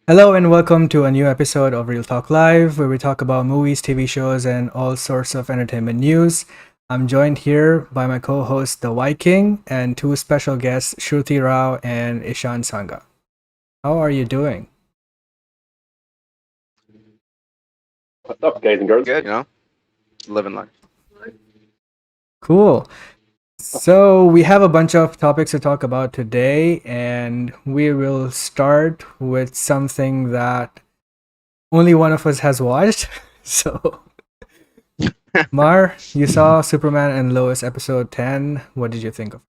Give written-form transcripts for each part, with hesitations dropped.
Hello and welcome to a new episode of Real Talk Live, where we talk about movies, TV shows, and all sorts of entertainment news. I'm joined here by my co-host, the Viking, and two special guests, Shruti Rao and Ishan Sangha. How are you doing? What's up, guys and girls? Good, living life. Cool. So we have a bunch of topics to talk about today, and we will start with something that only one of us has watched. So, Mar, you saw Superman and Lois episode 10. What did you think of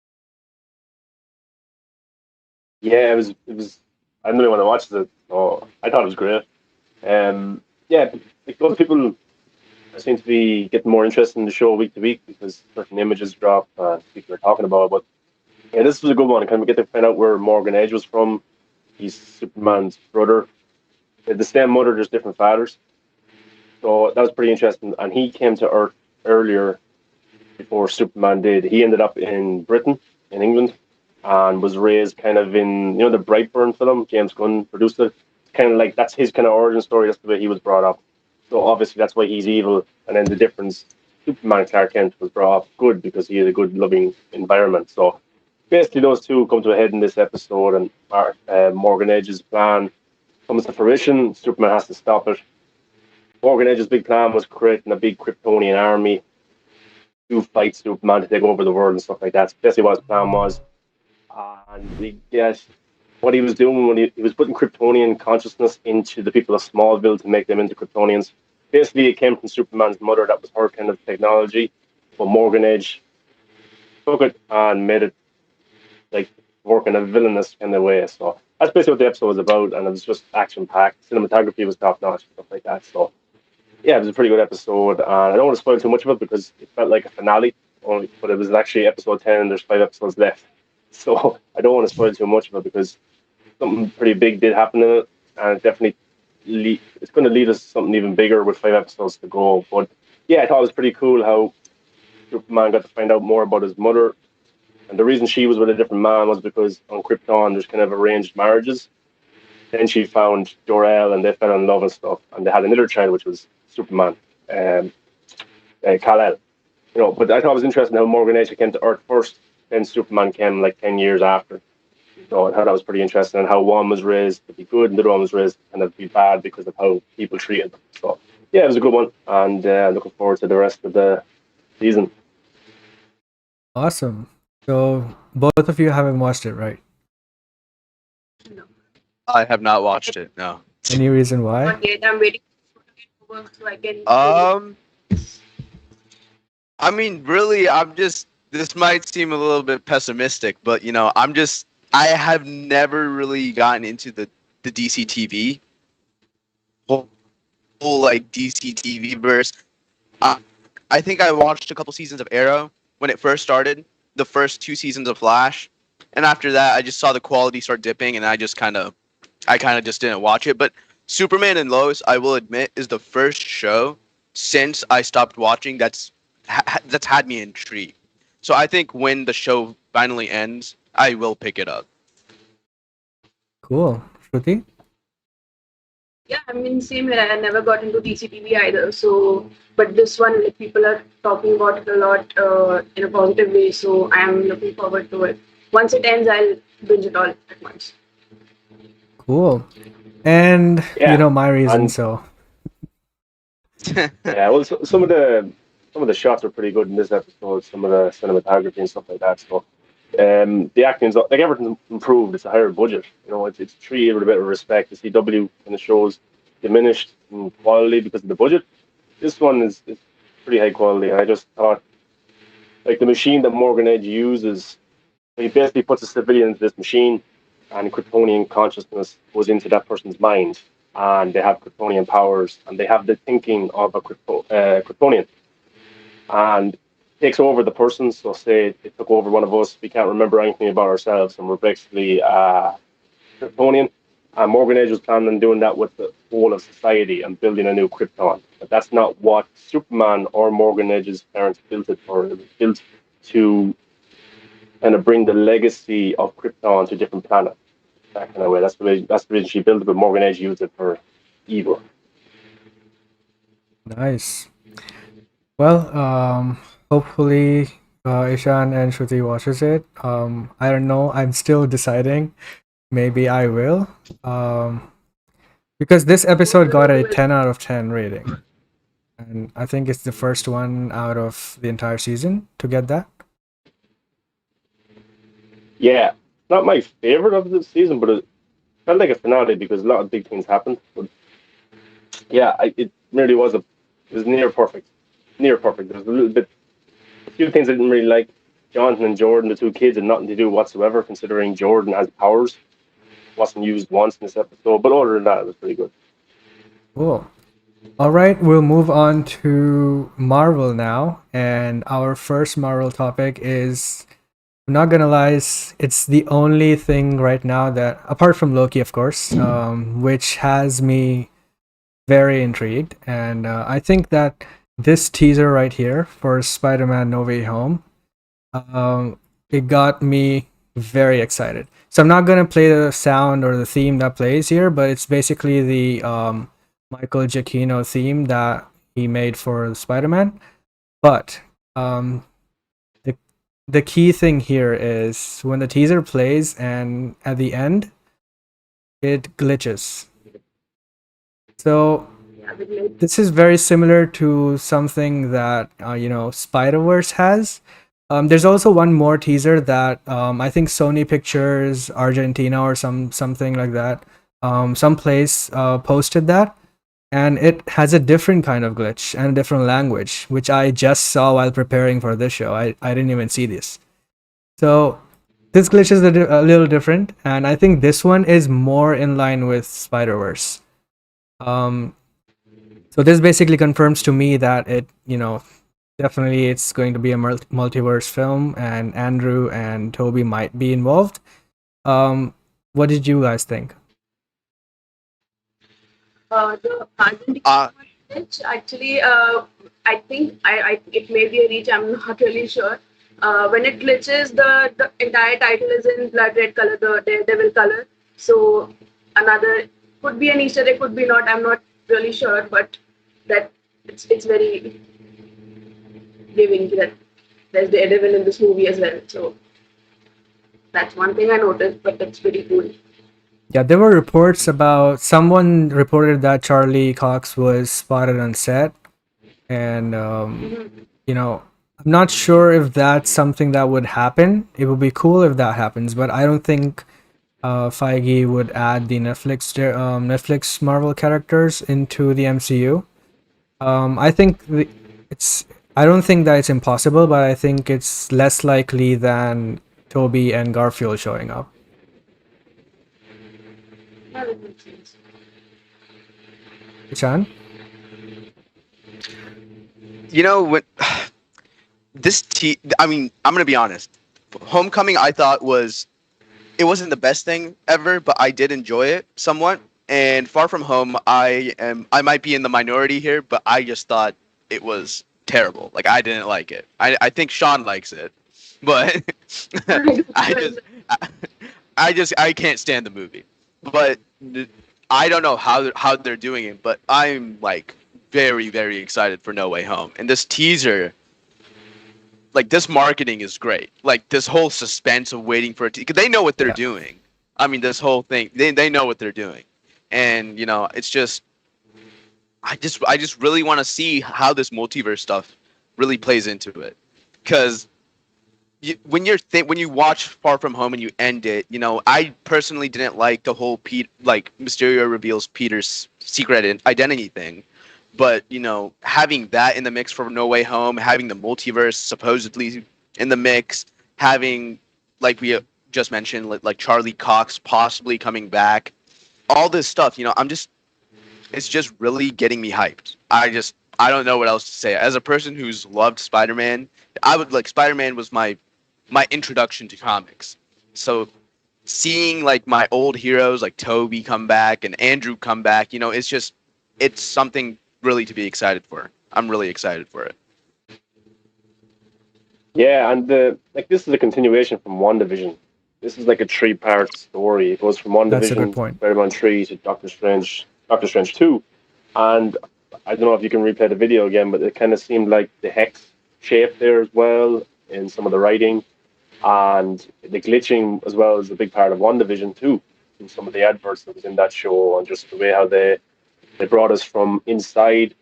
it? Yeah, it was. I'm the only one that watched it. So I thought it was great. Yeah, like those people seem to be getting more interested in the show week to week because certain images drop. People are talking about it. But yeah, this was a good one. Kind of get to find out where Morgan Edge was from. He's Superman's brother. They had the same mother, just different fathers. So that was pretty interesting. And he came to Earth earlier before Superman did. He ended up in Britain, in England, and was raised kind of in the Brightburn film. James Gunn produced it. Kind of like that's his kind of origin story. That's the way he was brought up. So obviously that's why he's evil. And then the difference, Superman Clark Kent was brought up good because he had a good loving environment. So basically those two come to a head in this episode, and Morgan Edge's plan comes to fruition. Superman has to stop it. Morgan Edge's big plan was creating a big Kryptonian army to fight Superman to take over the world and stuff like that. That's basically what his plan was. And he guess what he was doing when he was putting Kryptonian consciousness into the people of Smallville to make them into Kryptonians. Basically, it came from Superman's mother. That was her kind of technology. But Morgan Edge took it and made it like work in a villainous kind of way. So that's basically what the episode was about. And it was just action packed. Cinematography was top notch, stuff like that. So yeah, it was a pretty good episode. And I don't want to spoil too much of it because it felt like a finale, only, but it was actually episode 10 and there's 5 episodes left. So I don't want to spoil too much of it because something pretty big did happen in it, and it definitely it's going to lead us to something even bigger with 5 episodes to go. But yeah, I thought it was pretty cool how Superman got to find out more about his mother, and the reason she was with a different man was because on Krypton there's kind of arranged marriages. Then she found Jor-El, and they fell in love and stuff, and they had another child, which was Superman, um, Kal-El. But I thought it was interesting how Morgan Edge came to Earth first, then Superman came like 10 years after. So I thought that was pretty interesting, and how one was raised to be good and the other one was raised to kind of be bad because of how people treated them. So yeah, it was a good one, and looking forward to the rest of the season. Awesome. So, both of you haven't watched it, right? I have not watched it. No. Any reason why? Not yet. I'm waiting for to get to work so I can. Um. I mean, really, I'm just. This might seem a little bit pessimistic, but I'm just. I have never really gotten into the DC TV whole like DC TV verse. I I think I watched a couple seasons of Arrow when it first started, the first 2 seasons of Flash, and after that, I just saw the quality start dipping, and I kind of just didn't watch it. But Superman and Lois, I will admit, is the first show since I stopped watching that's had me intrigued. So I think when the show finally ends, I will pick it up. Cool. Shruti? Yeah, I mean, same here. I never got into DCTV either. So, but this one, like people are talking about it a lot in a positive way. So I am looking forward to it. Once it ends, I'll binge it all at once. Cool. And you Yeah, know my reason, and so yeah, well, some of the shots were pretty good in this episode. Some of the cinematography and stuff like that. So the acting's like everything's improved. It's a higher budget. It's treated with a bit of respect. The CW kind of shows diminished in quality because of the budget. This one is pretty high quality. And I just thought like the machine that Morgan Edge uses, he basically puts a civilian into this machine, and Kryptonian consciousness goes into that person's mind, and they have Kryptonian powers, and they have the thinking of a Kryptonian, and takes over the person. So say it took over one of us, we can't remember anything about ourselves, and we're basically Kryptonian. And Morgan Edge was planning on doing that with the whole of society and building a new Krypton. But that's not what Superman or Morgan Edge's parents built it for. It was built to kind of bring the legacy of Krypton to different planets. that kind of way. That's the reason she built it, but Morgan Edge used it for evil. Nice. Well, hopefully, Ishan and Shruti watches it. I don't know. I'm still deciding. Maybe I will. Because this episode got a 10 out of 10 rating. And I think it's the first one out of the entire season to get that. Yeah, not my favorite of the season, but it felt like a finale because a lot of big things happened. But yeah, it really was it was near perfect, near perfect. There's a few things I didn't really like. Jonathan and Jordan, the two kids, had nothing to do whatsoever. Considering Jordan has powers, wasn't used once in this episode. But other than that, it was pretty good. Cool. All right, we'll move on to Marvel now. And our first Marvel topic is, I'm not gonna lie, it's the only thing right now that, apart from Loki, of course, which has me very intrigued. And I think that this teaser right here for Spider-Man No Way Home, it got me very excited. So I'm not gonna play the sound or the theme that plays here, but it's basically the Michael Giacchino theme that he made for Spider-Man. But the the key thing here is when the teaser plays and at the end it glitches. So Yeah, with like, this is very similar to something that Spider-Verse has. There's also one more teaser that I think Sony Pictures Argentina or something like that, some place posted that, and it has a different kind of glitch and a different language, which I just saw while preparing for this show. I didn't even see this. So this glitch is a little different, and I think this one is more in line with Spider-Verse. Um, so this basically confirms to me that definitely it's going to be a multiverse film, and Andrew and Toby might be involved. What did you guys think? the Argentine Uh, glitch, actually, I think it may be a reach. I'm not really sure. When it glitches, the entire title is in blood red color, the Daredevil color. So another could be an Easter egg, could be not. I'm not really sure, but that it's very giving that there's Daredevil in this movie as well. So that's one thing I noticed, but that's pretty cool. Yeah, there were reports about someone reported that Charlie Cox was spotted on set, and I'm not sure if that's something that would happen. It would be cool if that happens, but I don't think Feige would add the Netflix Marvel characters into the MCU. I think it's. I don't think that it's impossible, but I think it's less likely than Toby and Garfield showing up. Yeah, that makes sense. Chan? you know what? I mean, I'm gonna be honest. Homecoming, I thought it wasn't the best thing ever, but I did enjoy it somewhat. And Far From Home, I might be in the minority here, but I just thought it was terrible. Like I didn't like it. I think Sean likes it, but I just I can't stand the movie. But I don't know how they're doing it, but I'm like very very excited for No Way Home. And this teaser, like this marketing is great. Like this whole suspense of waiting for it, because they know what they're Yeah. doing. I mean, this whole thing, they know what they're doing, and it's just I just really want to see how this multiverse stuff really plays into it, because when you watch Far From Home and you end it, I personally didn't like the whole like Mysterio reveals Peter's secret identity thing, but having that in the mix for No Way Home, having the multiverse supposedly in the mix, having like we just mentioned, like Charlie Cox possibly coming back, all this stuff, it's just really getting me hyped. I don't know what else to say. As a person who's loved Spider-Man, I would like Spider-Man was my introduction to comics. So seeing like my old heroes like Toby come back and Andrew come back, it's something really to be excited for. I'm really excited for it. Yeah, and this is a continuation from WandaVision. this is like a three-part story. It goes from one That's a good division, point. Spider-Man 3 to Doctor Strange 2, and I don't know if you can replay the video again, but it kind of seemed like the hex shape there as well in some of the writing, and the glitching as well is a big part of one division too. In some of the adverts that was in that show, and just the way how they brought us from inside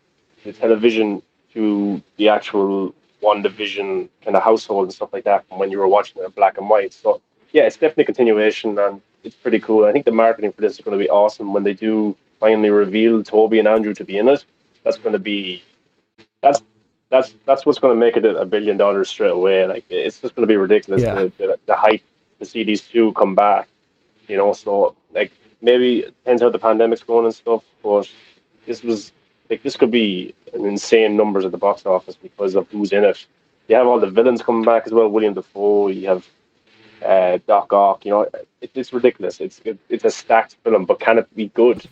the television to the actual one division kind of household and stuff like that from when you were watching it in black and white. So yeah, it's definitely a continuation and it's pretty cool. I think the marketing for this is going to be awesome when they do finally reveal Toby and Andrew to be in it. That's going to be that's that's what's going to make it $1 billion straight away. Like it's just going to be ridiculous Yeah. the hype to see these two come back. So like maybe it depends how the pandemic's going and stuff, but this was like this could be an insane numbers at the box office because of who's in it. You have all the villains coming back as well. William Dafoe. You have Doc Ock. It's ridiculous. It's a stacked film, but can it be good?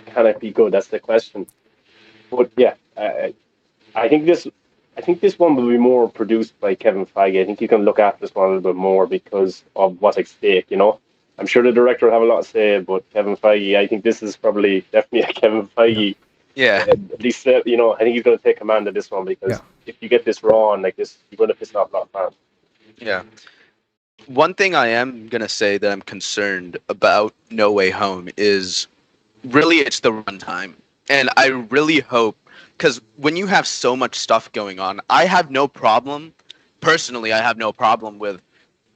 Can it be good? That's the question. But yeah, I think this. I think this one will be more produced by Kevin Feige. I think you can look after this one a little bit more because of what's at stake. I'm sure the director will have a lot to say, but Kevin Feige, I think this is probably definitely a Kevin Feige. Yeah. At least, I think he's going to take command of this one because if you get this wrong like this, you're going to piss off a lot of fans. Yeah. One thing I am going to say that I'm concerned about No Way Home is really it's the runtime. And I really hope, because when you have so much stuff going on, I have no problem with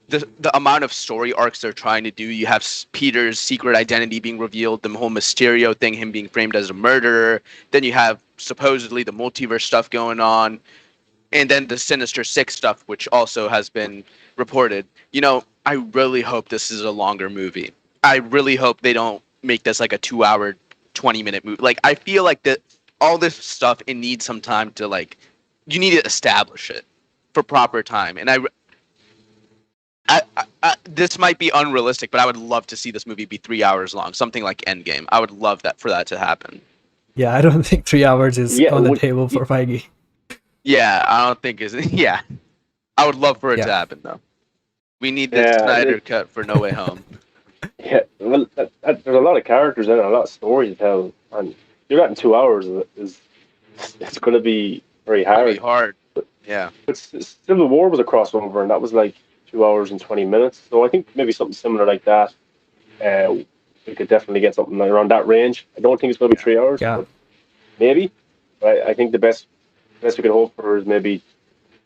the amount of story arcs they're trying to do. You have Peter's secret identity being revealed, the whole Mysterio thing, him being framed as a murderer. Then you have supposedly the multiverse stuff going on. And then the Sinister Six stuff, which also has been reported. I really hope this is a longer movie. I really hope they don't make this like a 2-hour, 20-minute movie. Like, I feel like that all this stuff, it needs some time to, like, you need to establish it for proper time. And this might be unrealistic, but I would love to see this movie be 3 hours long, something like Endgame. I would love for that to happen. Yeah, I don't think 3 hours is on the table for Feige. Yeah, I don't think is. Yeah, I would love for it to happen though. We need the Snyder cut for No Way Home. Yeah, well, there's a lot of characters in it, a lot of story to tell, and you're at in 2 hours it's going to be very hard. Very hard. Yeah. But Civil War was a crossover, and that was like 2 hours and 20 minutes. So I think maybe something similar like that. We could definitely get something around that range. I don't think it's going to be 3 hours. Yeah. But maybe. But I think the best we could hope for is maybe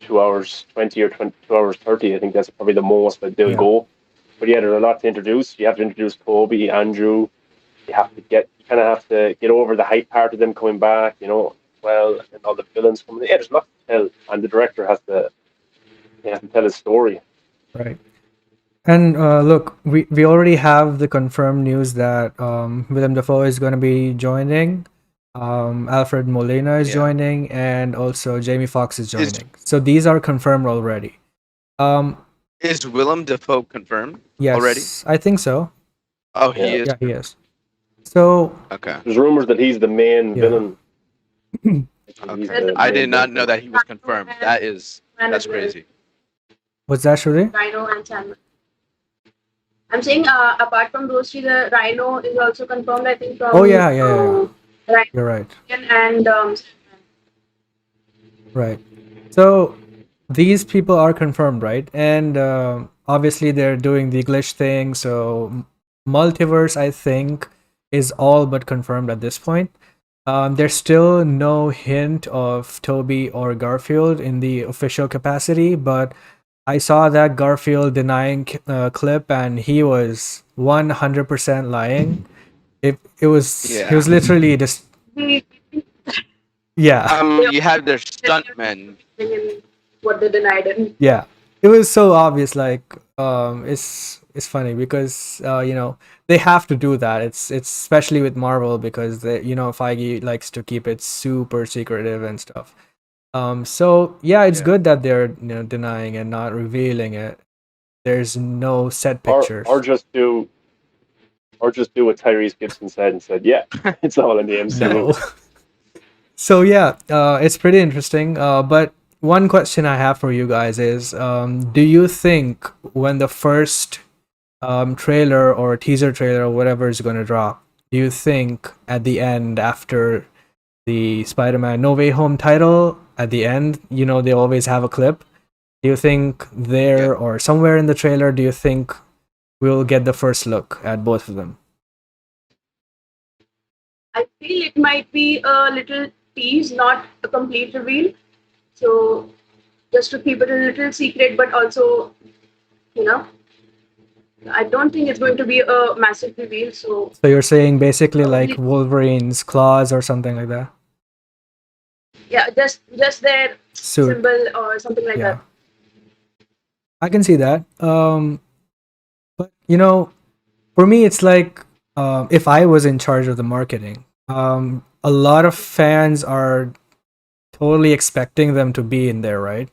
2 hours 20 or 2 hours 30. I think that's probably the most that they'll go. But yeah, there's a lot to introduce. You have to introduce Toby, Andrew. You kind of have to get over the hype part of them coming back, and all the villains coming in. Yeah, there's a lot to tell, and the director has to tell his story. Right. And look, we already have the confirmed news that Willem Dafoe is going to be joining. Alfred Molina is joining, and also Jamie Foxx is joining. So these are confirmed already. Is Willem Dafoe confirmed yes, already? I think so. Oh, he is? Yeah, he is. So okay. There's rumors that he's the main villain. Okay. I did not know that he was confirmed. That's crazy. What's that, Shruti? Rhino and Sandman. I'm saying apart from those three, the Rhino is also confirmed, I think. From, yeah. Rhino You're right. And Right. So these people are confirmed, right? And obviously they're doing the glitch thing. So multiverse, I think, is all but confirmed at this point. There's still no hint of Toby or Garfield in the official capacity, but I saw that Garfield denying clip, and he was 100% lying. He was literally just you had their stuntmen. What they denied him. Yeah, it was so obvious. Like it's funny because they have to do that. It's especially with Marvel because Feige likes to keep it super secretive and stuff. So yeah, it's good that they're denying and not revealing it. There's no set pictures. Or just do what Tyrese Gibson said and said, yeah, it's all in the MCU. No. So yeah, it's pretty interesting. But one question I have for you guys is, do you think when the first trailer or teaser trailer or whatever is going to drop, do you think at the end, after the Spider-Man No Way Home title, at the end, they always have a clip? Do you think there or somewhere in the trailer, do you think we'll get the first look at both of them? I feel it might be a little tease, not a complete reveal. So just to keep it a little secret, but also, you know, I don't think it's going to be a massive reveal. So So you're saying basically like probably, Wolverine's claws or something like that? yeah, just their Suit. symbol or something like Yeah. that. I can see that. But for me, it's like if I was in charge of the marketing, a lot of fans are totally expecting them to be in there, right?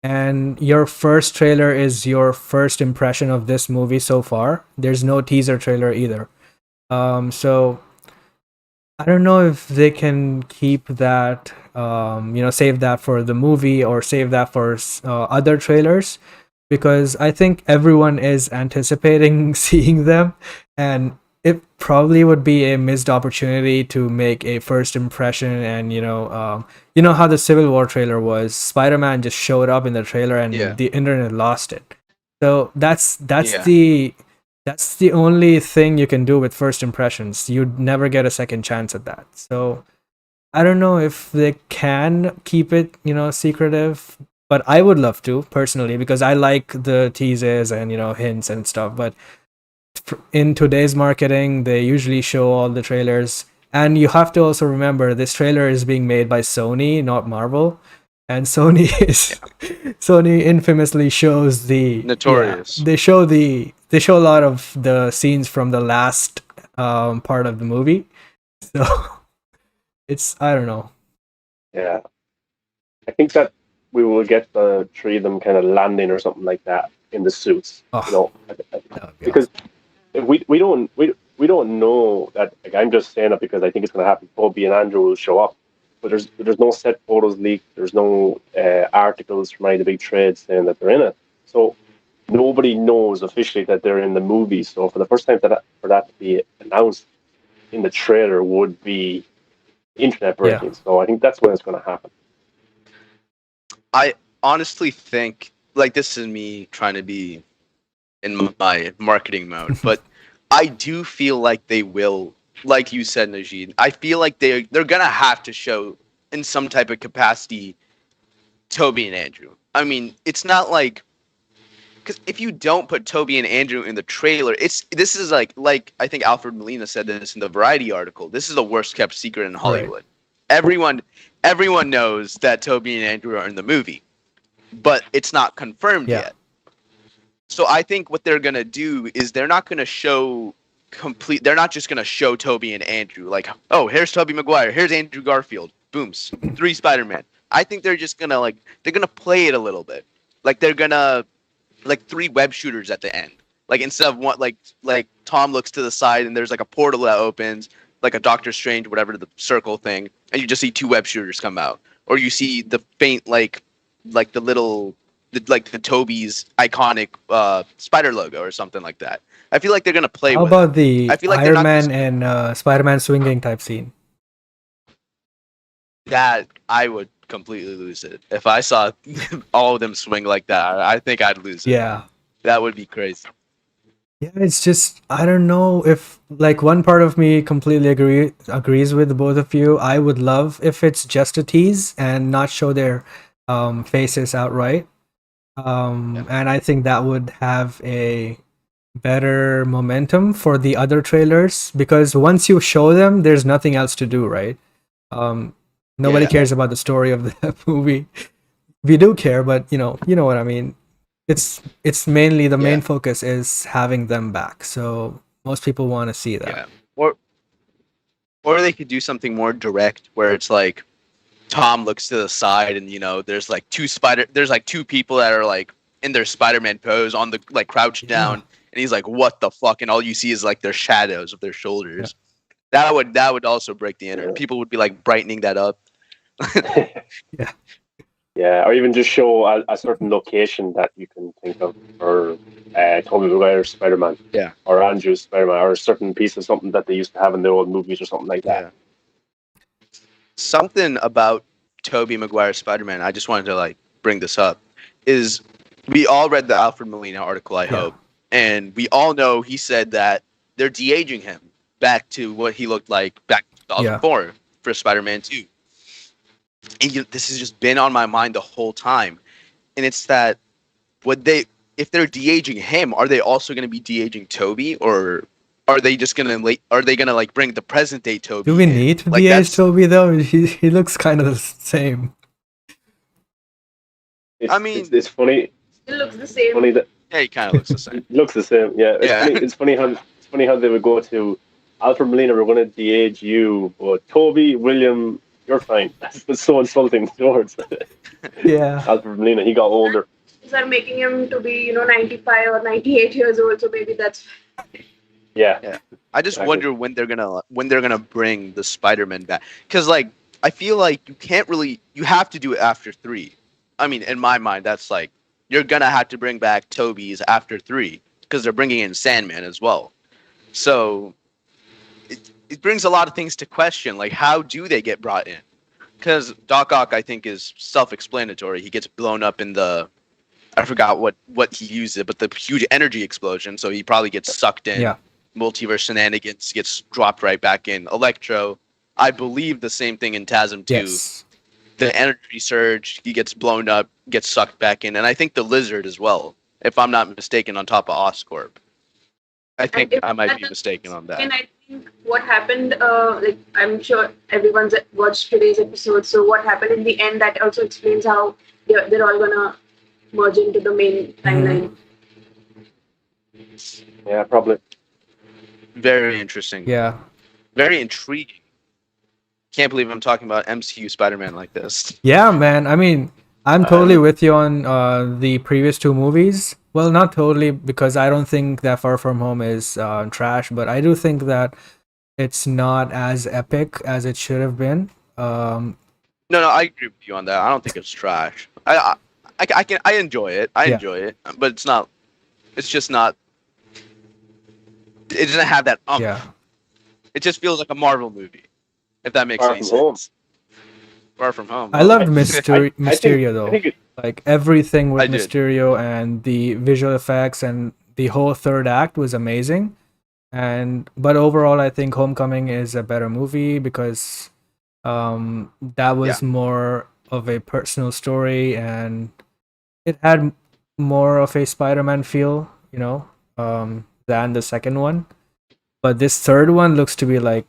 And your first trailer is your first impression of this movie so far. There's no teaser trailer either. So I don't know if they can keep that, save that for the movie or save that for other trailers, because I think everyone is anticipating seeing them, and it probably would be a missed opportunity to make a first impression. And how the Civil War trailer was. Spider-Man just showed up in the trailer, and the internet lost it. So that's the only thing you can do with first impressions. You'd never get a second chance at that. So I don't know if they can keep it, secretive, but I would love to personally, because I like the teases and hints and stuff. But in today's marketing, they usually show all the trailers, and you have to also remember this trailer is being made by Sony, not Marvel, and Sony infamously shows the Notorious. they show a lot of the scenes from the last part of the movie. So it's, I don't know. Yeah, I think that we will get the three of them kind of landing or something like that in the suits. Oh, that would be Because we don't know that. Like, I'm just saying it because I think it's going to happen. Toby and Andrew will show up, but there's no set photos leaked. There's no articles from any of the big trades saying that they're in it. So nobody knows officially that they're in the movie. So for the first time for that to be announced in the trailer would be internet breaking. Yeah. So I think that's when it's going to happen. I honestly think, like, this is me trying to be in my marketing mode, but I do feel like they will, like you said, Najeed. I feel like they're gonna have to show in some type of capacity Toby and Andrew. I mean, it's not like, because if you don't put Toby and Andrew in the trailer, this is like I think Alfred Molina said this in the Variety article. This is the worst kept secret in Hollywood. Right. Everyone knows that Toby and Andrew are in the movie, but it's not confirmed yet. So I think what they're gonna do is they're not gonna show they're not just gonna show Toby and Andrew like, oh, here's Tobey Maguire, here's Andrew Garfield, boom, 3 Spider-Man. I think they're just gonna they're gonna play it a little bit. Like they're gonna 3 web shooters at the end. Like instead of one, like Tom looks to the side and there's like a portal that opens, like a Doctor Strange, whatever, the circle thing, and you just see 2 web shooters come out, or you see the faint like the little the Toby's iconic spider logo or something like that. I feel like they're gonna play. How with about it. the I feel like Iron Man and Spider-Man swinging type scene? That I would completely lose it if I saw all of them swing like that. I think I'd lose it. Yeah. That would be crazy. Yeah, it's just, I don't know if, like, one part of me completely agrees with both of you. I would love if it's just a tease and not show their faces outright. And I think that would have a better momentum for the other trailers, because once you show them, there's nothing else to do, right? Nobody cares about the story of the movie. We do care, but you know what I mean. It's mainly the main focus is having them back, so most people want to see that. Yeah. Or they could do something more direct, where it's like Tom looks to the side, and there's like 2 people that are like in their Spider-Man pose on the crouched down, and he's like, "What the fuck?" And all you see is like their shadows of their shoulders. Yeah. That would also break the internet. People would be like brightening that up. Yeah. Yeah, or even just show a certain location that you can think of for Tobey Maguire's Spider-Man. Yeah. Or Andrew's Spider-Man, or a certain piece of something that they used to have in the old movies or something like that. Yeah. Something about Tobey Maguire's Spider-Man, I just wanted to like bring this up, is we all read the Alfred Molina article, I hope, and we all know he said that they're de-aging him back to what he looked like back in 2004 for Spider-Man 2. And this has just been on my mind the whole time, and it's that if they're de-aging him, are they also going to be de-aging Toby, or are they just going to like bring the present day Toby? Do we need to like de-age Toby though? He looks kind of the same. It's funny. It looks the same. Funny that he kind of looks the same. Looks the same. Yeah. It's funny how they would go to Alfred Molina. We're going to de-age you, but Toby, William, you're fine. That's so insulting towards. Yeah. Alfred Molina, he got older. Are making him to be 95 or 98 years old, so maybe that's yeah. I just wonder when they're gonna bring the Spider-Man back, because like I feel like you have to do it after 3. I mean, in my mind, that's like you're gonna have to bring back Toby's after 3 because they're bringing in Sandman as well. So it brings a lot of things to question, like how do they get brought in? Because Doc Ock, I think, is self-explanatory. He gets blown up in the I forgot what he used it, but the huge energy explosion. So he probably gets sucked in. Yeah. Multiverse shenanigans, gets dropped right back in. Electro, I believe the same thing in TASM 2. Yes. The energy surge, he gets blown up, gets sucked back in. And I think the Lizard as well, if I'm not mistaken, on top of Oscorp. I think I might be mistaken on that. And I think what happened, like I'm sure everyone's watched today's episode, so what happened in the end, that also explains how they're all gonna merge into the main timeline. Yeah, probably. Very interesting. Yeah. Very intriguing. Can't believe I'm talking about MCU Spider-Man like this. Yeah, man. I mean, I'm totally with you on the previous 2 movies. Well, not totally, because I don't think that Far From Home is trash, but I do think that it's not as epic as it should have been. No, I agree with you on that. I don't think it's trash. I enjoy it. I enjoy it, but it's not. It's just not. It doesn't have that. Yeah. It just feels like a Marvel movie, if that makes any sense. Far From Home. I loved Mysterio though. Like everything with Mysterio and the visual effects and the whole third act was amazing. But overall, I think Homecoming is a better movie because that was more of a personal story and it had more of a Spider-Man feel, than the second one. But this third one looks to be like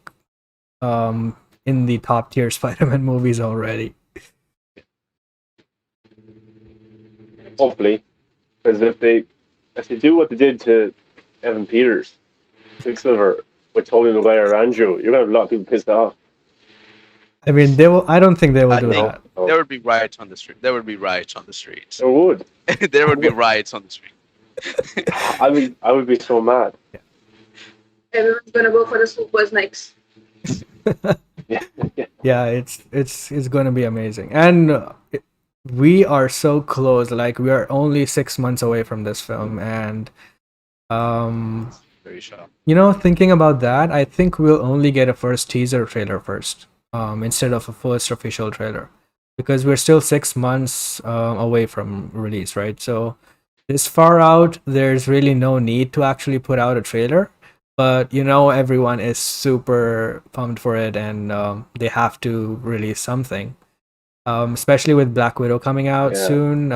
in the top tier Spider-Man movies already. Hopefully, because if they do what they did to Evan Peters, Quicksilver, with Tobey Maguire or Andrew, you're gonna have a lot of people pissed off. I mean, I don't think they will do that. There would be riots on the street. There would be riots on the streets. There would. There would be riots on the street. I would be so mad. Everyone's gonna go for the supers next. Yeah, it's gonna be amazing, and we are so close. Like we are only 6 months away from this film, and very sharp. Thinking about that, I think we'll only get a first teaser trailer first, instead of a first official trailer, because we're still 6 months away from release, right? So this far out, there's really no need to actually put out a trailer. But everyone is super pumped for it, and they have to release something. Especially with Black Widow coming out soon,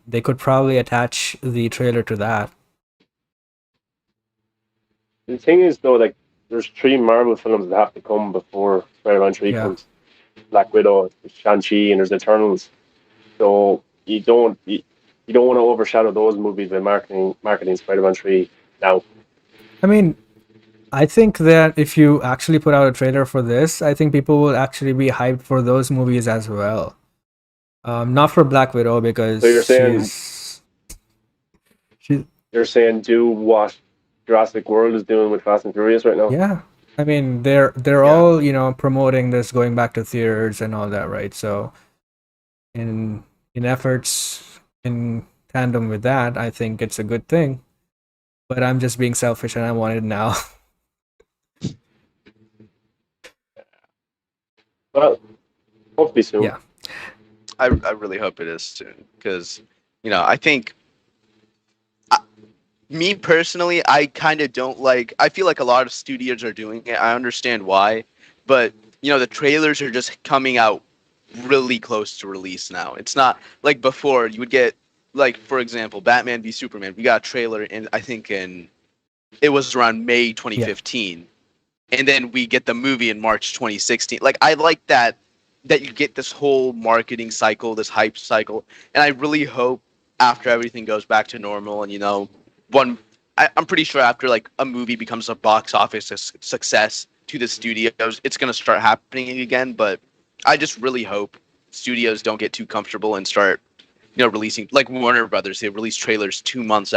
they could probably attach the trailer to that. The thing is, though, like there's 3 Marvel films that have to come before Spider-Man 3 comes. Black Widow, Shang-Chi, and there's Eternals. So you don't want to overshadow those movies by marketing Spider-Man 3 now. I mean, I think that if you actually put out a trailer for this, I think people will actually be hyped for those movies as well. Not for Black Widow, because so you're saying do what Jurassic World is doing with Fast and Furious right now? Yeah. I mean, they're all, promoting this going back to theaters and all that, right? So in efforts in tandem with that, I think it's a good thing. But I'm just being selfish and I want it now. Well, hopefully soon. Yeah. I really hope it is soon because, I think me personally, I kind of don't like. I feel like a lot of studios are doing it. I understand why, but the trailers are just coming out really close to release now. It's not like before. You would get, like, for example, Batman v Superman. We got a trailer in, I think, it was around May 2015, and then we get the movie in March 2016. Like, I like that you get this whole marketing cycle, this hype cycle, and I really hope after everything goes back to normal, and I'm pretty sure after like a movie becomes a box office success to the studios, it's gonna start happening again. But I just really hope studios don't get too comfortable and start releasing, like Warner Brothers. They release trailers 2 months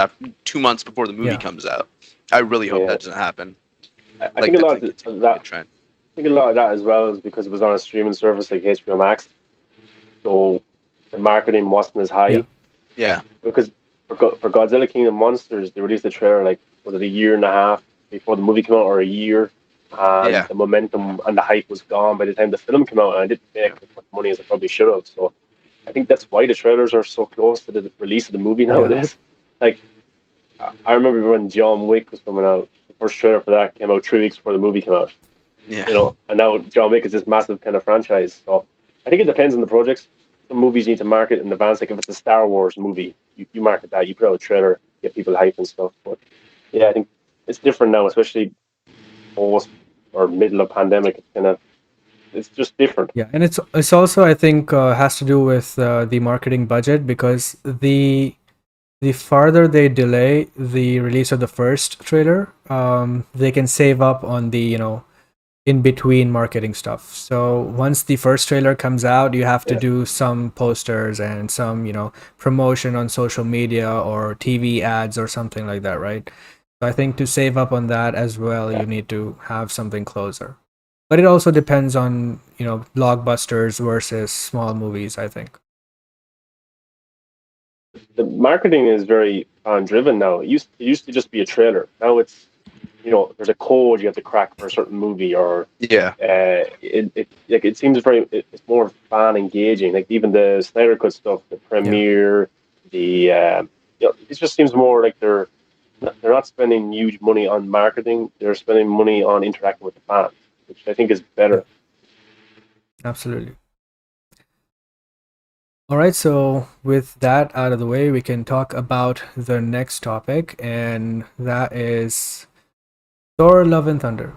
before the movie Yeah. comes out. I really hope Yeah. that doesn't happen. I think a lot that's of a that. good trend. I think a lot of that as well is because it was on a streaming service like HBO Max, so the marketing wasn't as high. Yeah. Yeah. Because for Godzilla King of Monsters, they released the trailer like was it a year and a half before the movie came out, or a year, and Yeah. the momentum and the hype was gone by the time the film came out, and I didn't make as much money as I probably should have. So I think that's why the trailers are so close to the release of the movie nowadays. Like I remember when John Wick was coming out, the first trailer for that came out 3 weeks before the movie came out. Yeah. And now John Wick is this massive kind of franchise. So I think it depends on the projects. Some movies you need to market in advance. Like if it's a Star Wars movie, you market that, you put out a trailer, get people hype and stuff. But yeah, I think it's different now, especially post or middle of pandemic. It's just different. Yeah, and it's also, I think, has to do with the marketing budget, because the farther they delay the release of the first trailer, they can save up on the in between marketing stuff. So once the first trailer comes out, you have to Yeah. do some posters and some promotion on social media or TV ads or something like that, right? So I think to save up on that as well, Yeah. you need to have something closer. But it also depends on blockbusters versus small movies, I think. The marketing is very fan driven now. It used to just be a trailer. Now it's there's a code you have to crack for a certain movie, or Yeah. it seems it's more fan engaging. Like even the Snyder Cut stuff, the premiere, the it just seems more like they're not spending huge money on marketing. They're spending money on interacting with the fans, which I think is better. Absolutely. All right, so with that out of the way, we can talk about the next topic, and that is Thor: Love and Thunder.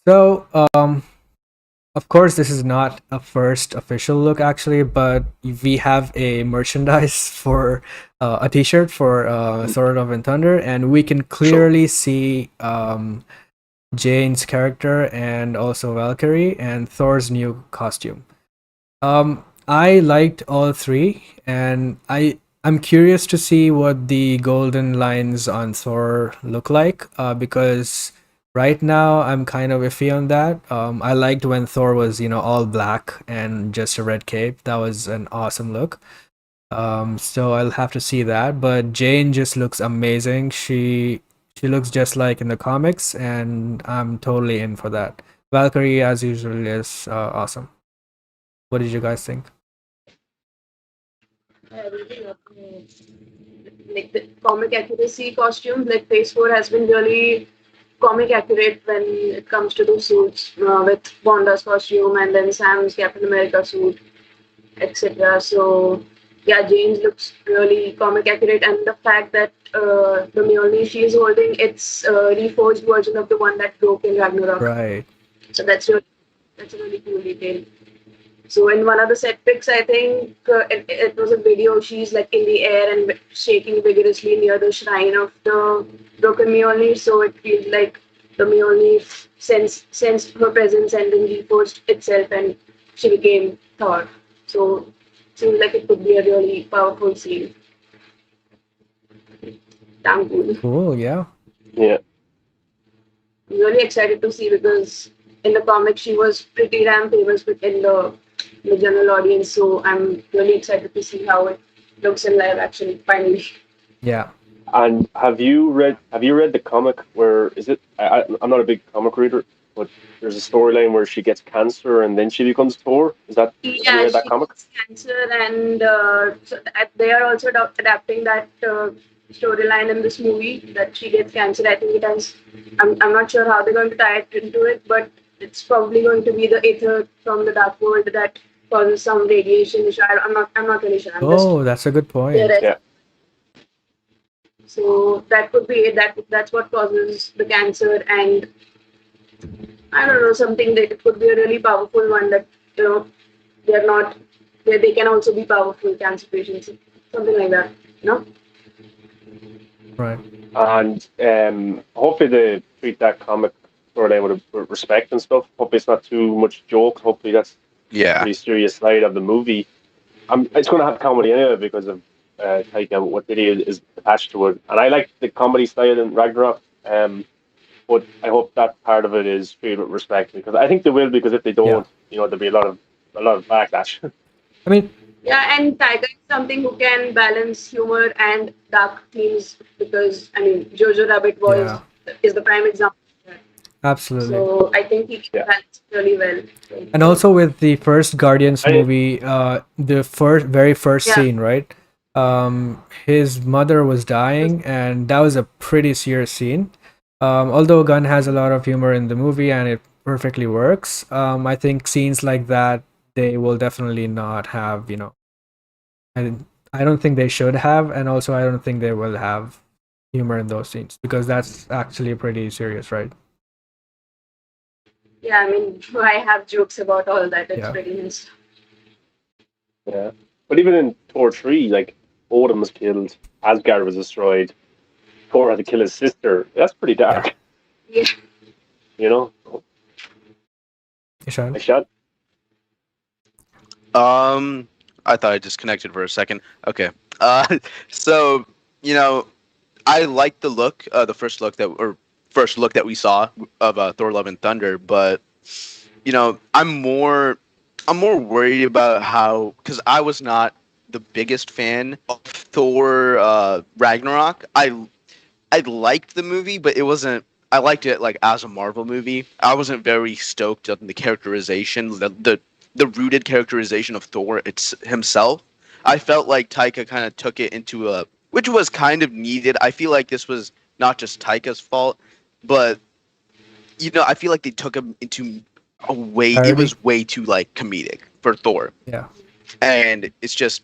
So, of course, this is not a first official look, actually, but we have a merchandise for a T-shirt for Thor: Love and Thunder, and we can clearly see Jane's character and also Valkyrie and Thor's new costume. I liked all three, and I'm curious to see what the golden lines on Thor look like. Because right now I'm kind of iffy on that. I liked when Thor was all black and just a red cape. That was an awesome look. So I'll have to see that. But Jane just looks amazing. She looks just like in the comics, and I'm totally in for that. Valkyrie, as usual, is awesome. What did you guys think? I really love like the comic accuracy costumes. Like Phase 4 has been really comic accurate when it comes to the suits, with Wanda's costume and then Sam's Captain America suit, etc. So yeah, James looks really comic accurate, and the fact that the Mjolnir she is holding, it's a reforged version of the one that broke in Ragnarok. Right. So that's a really cool detail. So in one of the set pics, I think it was a video. She's like in the air and shaking vigorously near the shrine of the broken Mjolnir. So it feels like the Mjolnir sensed her presence and then reforged itself, and she became Thor. So seems like it could be a really powerful scene. Damn cool. Cool. Yeah. Yeah, I'm really excited to see, because in the comic she was pretty damn famous within the the general audience. So I'm really excited to see how it looks in live action finally. Yeah. And have you read the comic where is it? I'm not a big comic reader, but there's a storyline where she gets cancer and then she becomes Thor. Is that have you Yeah, read that she comic? gets cancer, and they are also adapting that storyline in this movie that she gets cancer. I think it has. I'm not sure how they're going to tie it into it, but it's probably going to be the ether from the dark world that causes some radiation issue. I'm not really sure. I'm just Oh, that's a good point. theorizing. Yeah. So that could be it. That's what causes the cancer, and I don't know, something that it could be a really powerful one that you know they're not they can also be powerful cancer patients, something like that. You know? Right. And hopefully they treat that comic storyline with respect and stuff. Hopefully it's not too much joke. Hopefully that's a Yeah. pretty serious side of the movie. It's going to have comedy anyway because of Taika Waititi is attached to it, and I like the comedy style in Ragnarok. But I hope that part of it is treated with respect because I think they will. Because if they Yeah. don't, there'll be a lot of backlash. I mean, Yeah, and Tiger is something who can balance humor and dark themes because I mean Jojo Rabbit yeah, is the prime example of that. absolutely. So I think he can Yeah, balance it really well. And also with the first Guardians I movie, the very first Yeah, scene, right? His mother was dying, and that was a pretty serious scene. Although Gunn has a lot of humor in the movie and it perfectly works, I think scenes like that they will definitely not have. And I don't think they should have, and also I don't think they will have humor in those scenes because that's actually pretty serious, right? yeah. I mean, I have jokes about all that. It's Yeah, pretty nice. yeah. But even in Thor 3, like Odin was killed, Asgard was destroyed, Thor had to kill his sister. That's pretty yeah. dark, Yeah, you know. Ishan? Like that. Um, I thought I disconnected for a second. Okay. Uh, so you know, I liked the look, first look that we saw of Thor: Love and Thunder, but I'm more worried about how because I was not the biggest fan of Thor Ragnarok. I liked the movie, but it wasn't. I liked it like as a Marvel movie. I wasn't very stoked on the characterization, the rooted characterization of Thor it's himself. I felt like Taika kind of took it into a, which was kind of needed. I feel like this was not just Taika's fault, but I feel like they took him into a way. It Parody? was way too like comedic for Thor, Yeah. and it's just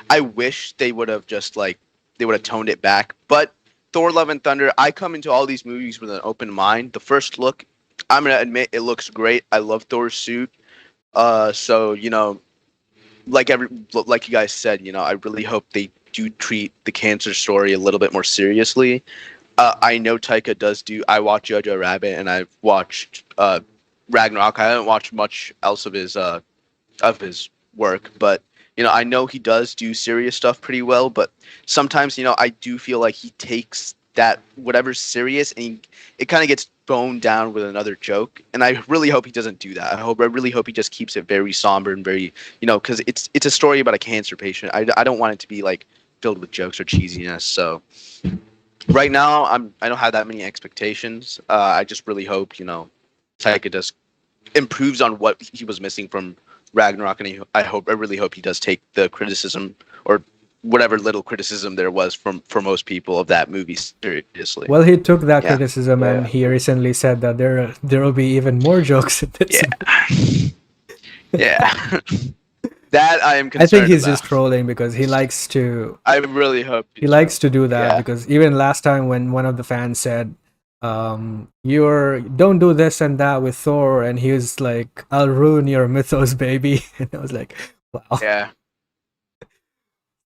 I wish they would have toned it back. But Thor: Love and Thunder, I come into all these movies with an open mind. The first look, I'm gonna admit it looks great. I love Thor's suit. So like you guys said, I really hope they do treat the cancer story a little bit more seriously. I know Taika does do. I watch Jojo Rabbit and I've watched Ragnarok. I haven't watched much else of his work, but I know he does do serious stuff pretty well, but sometimes I do feel like he takes that whatever's serious and it kind of gets boned down with another joke, and I really hope he doesn't do that. I really hope he just keeps it very somber and very because it's a story about a cancer patient. I don't want it to be like filled with jokes or cheesiness. So right now I don't have that many expectations. I just really hope Taika does improves on what he was missing from Ragnarok, and I really hope he does take the criticism or whatever little criticism there was for most people of that movie seriously. Well, he took that Yeah, criticism and Yeah, he recently said that there will be even more jokes in this. yeah, yeah. That I am I think concerned he's just about. trolling because I really hope he he's likes right. to do that Yeah, because even last time when one of the fans said you're don't do this and that with Thor, and he was like, I'll ruin your mythos, baby. And I was like, wow. yeah,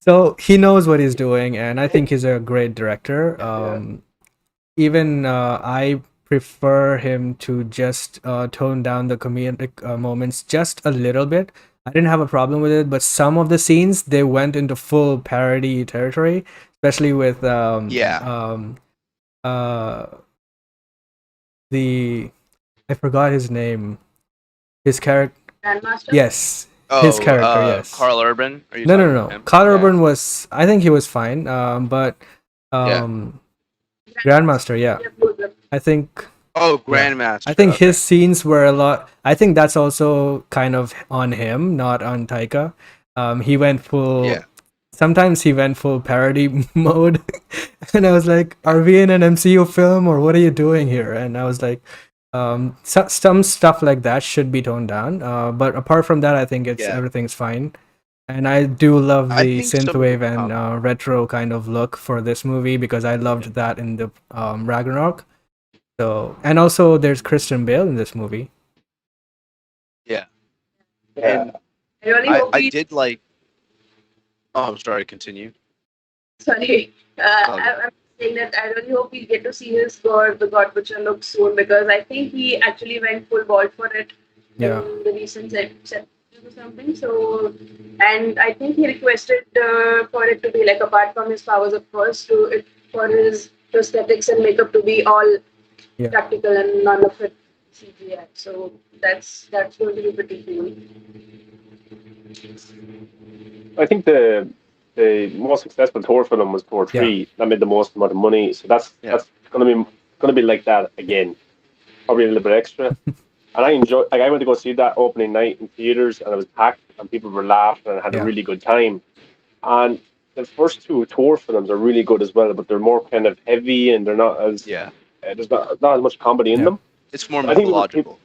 So he knows what he's doing, and I think he's a great director. yeah. Even I prefer him to just tone down the comedic moments just a little bit. I didn't have a problem with it, but some of the scenes they went into full parody territory, especially with yeah. uh the I forgot his name. His character, Grandmaster. yes, His Oh, character, yes. Carl Urban. Are you No, no, talking no, about no. him? Carl Yeah. Urban was, I think he was fine. But Yeah. um, Grandmaster, yeah. Yeah, both of them. I think, Oh, yeah. I Grandmaster. think Okay. his scenes were a lot. I think that's also kind of on him, not on Taika. He went full. Yeah. Sometimes he went full parody mode, and I was like, "Are we in an MCU film, or what are you doing here?" And I was like, some stuff like that should be toned down. But apart from that, I think it's Yeah. everything's fine. And I do love I the think some. synthwave and retro kind of look for this movie because I loved that in the Ragnarok. So, and also there's Christian Bale in this movie. Yeah. Yeah. And I really I hope I we. did like. Oh, I'm sorry. Continue. Sorry, Oh, I'm saying that I really hope we get to see his God, the God Butcher look soon because I think he actually went full ball for it Yeah. in the recent set or something. So, and I think he requested for it to be like apart from his powers, of course, to it for his prosthetics and makeup to be all Yeah. practical and none of it CGI. So that's going to be pretty cool. I think the most successful Thor film was Thor Yeah. 3. That made the most amount of money. So that's Yeah. that's gonna be like that again. Probably a little bit extra. And I enjoy like I went to go see that opening night in theaters and it was packed and people were laughing and had a Yeah. really good time. And the first two Thor films are really good as well, but they're more kind of heavy and they're not as yeah. there's not as much comedy in Yeah. them. It's more But I think people, mythological.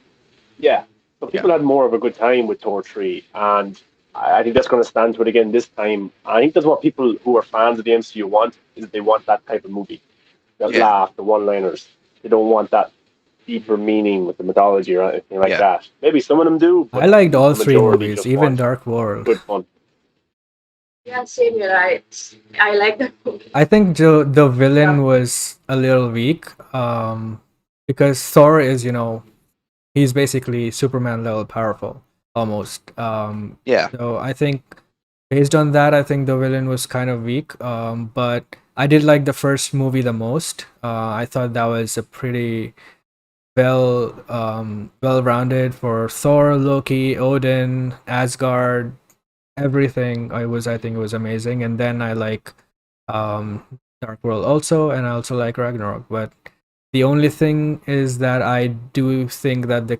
yeah, so Yeah. people had more of a good time with Thor 3, and I think that's going to stand to it again this time. I think that's what people who are fans of the MCU want, is they want that type of movie, that Yeah. laugh, the one-liners. They don't want that deeper meaning with the mythology or anything like Yeah. that. Maybe some of them do, I but I liked think all the three majority movies, just even want Dark World. good fun. Yeah, same here. I like that movie. I think the villain Yeah. was a little weak, because Thor is, he's basically Superman level powerful, almost. Yeah. So I think based on that, I think the villain was kind of weak. But I did like the first movie the most. I thought that was a pretty well-rounded for Thor, Loki, Odin, Asgard, everything. I think it was amazing. And then I like um Dark World also, and I also like Ragnarok. But the only thing is that I do think that the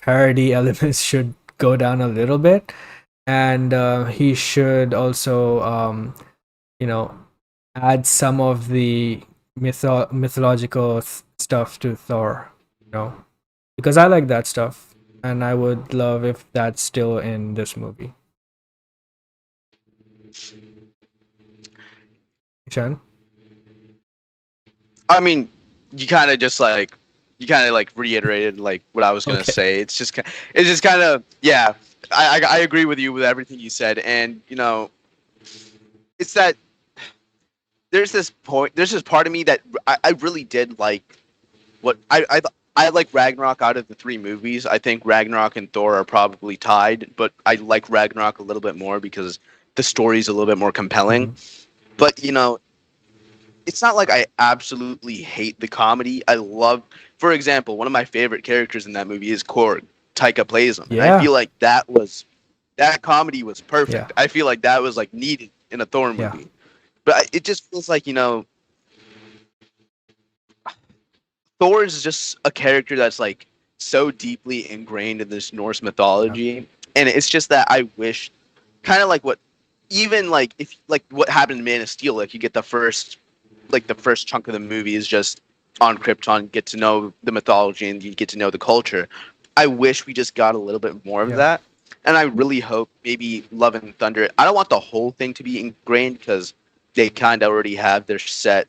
parody elements should go down a little bit, and he should also you know add some of the mythological stuff to Thor, because I like that stuff, and I would love if that's still in this movie. Shan? I mean, you kind of just like reiterated like what I was gonna Okay. say. It's just kind of yeah. I agree with you with everything you said, and it's that there's this part of me that I really did like what I like Ragnarok out of the three movies. I think Ragnarok and Thor are probably tied, but I like Ragnarok a little bit more because the story's a little bit more compelling. Mhm. But it's not like I absolutely hate the comedy. I love, for example, one of my favorite characters in that movie is Korg. Taika plays him, and I Yeah. feel like that comedy was perfect. Yeah. I feel like that was like needed in a Thor Yeah. movie. But it just feels like Thor is just a character that's like so deeply ingrained in this Norse mythology, and it's just that I wish, kind of like what, even like if like what happened in Man of Steel, like you get the first chunk of the movie is just on Krypton, get to know the mythology and you get to know the culture. I wish we just got a little bit more of Yeah. that, and I really hope maybe Love and Thunder. I don't want the whole thing to be ingrained because they kind of already have their set,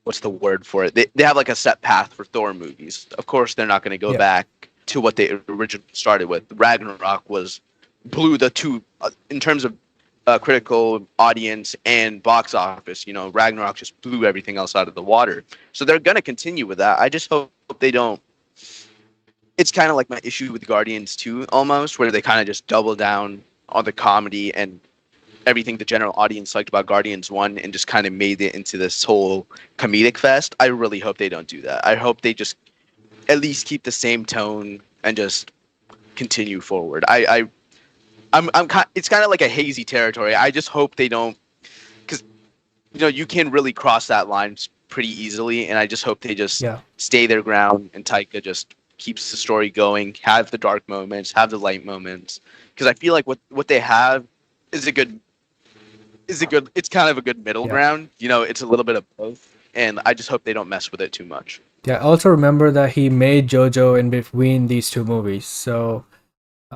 what's the word for it? They have like a set path for Thor movies. Of course, they're not going to go Yeah. back to what they originally started with. Ragnarok blew the two in terms of critical audience and box office. Ragnarok just blew everything else out of the water. So they're going to continue with that. I just hope they don't. It's kind of like my issue with Guardians 2 almost, where they kind of just double down on the comedy and everything the general audience liked about Guardians 1 and just kind of made it into this whole comedic fest. I really hope they don't do that. I hope they just at least keep the same tone and just continue forward. It's kind of like a hazy territory. I just hope they don't, because you can really cross that line pretty easily, and I just hope they just Yeah. stay their ground and Taika just keeps the story going, have the dark moments, have the light moments, because I feel like what they have is a good it's kind of a good middle Yeah. ground. It's a little bit of both, and I just hope they don't mess with it too much. Yeah. Also remember that he made JoJo in between these two movies, so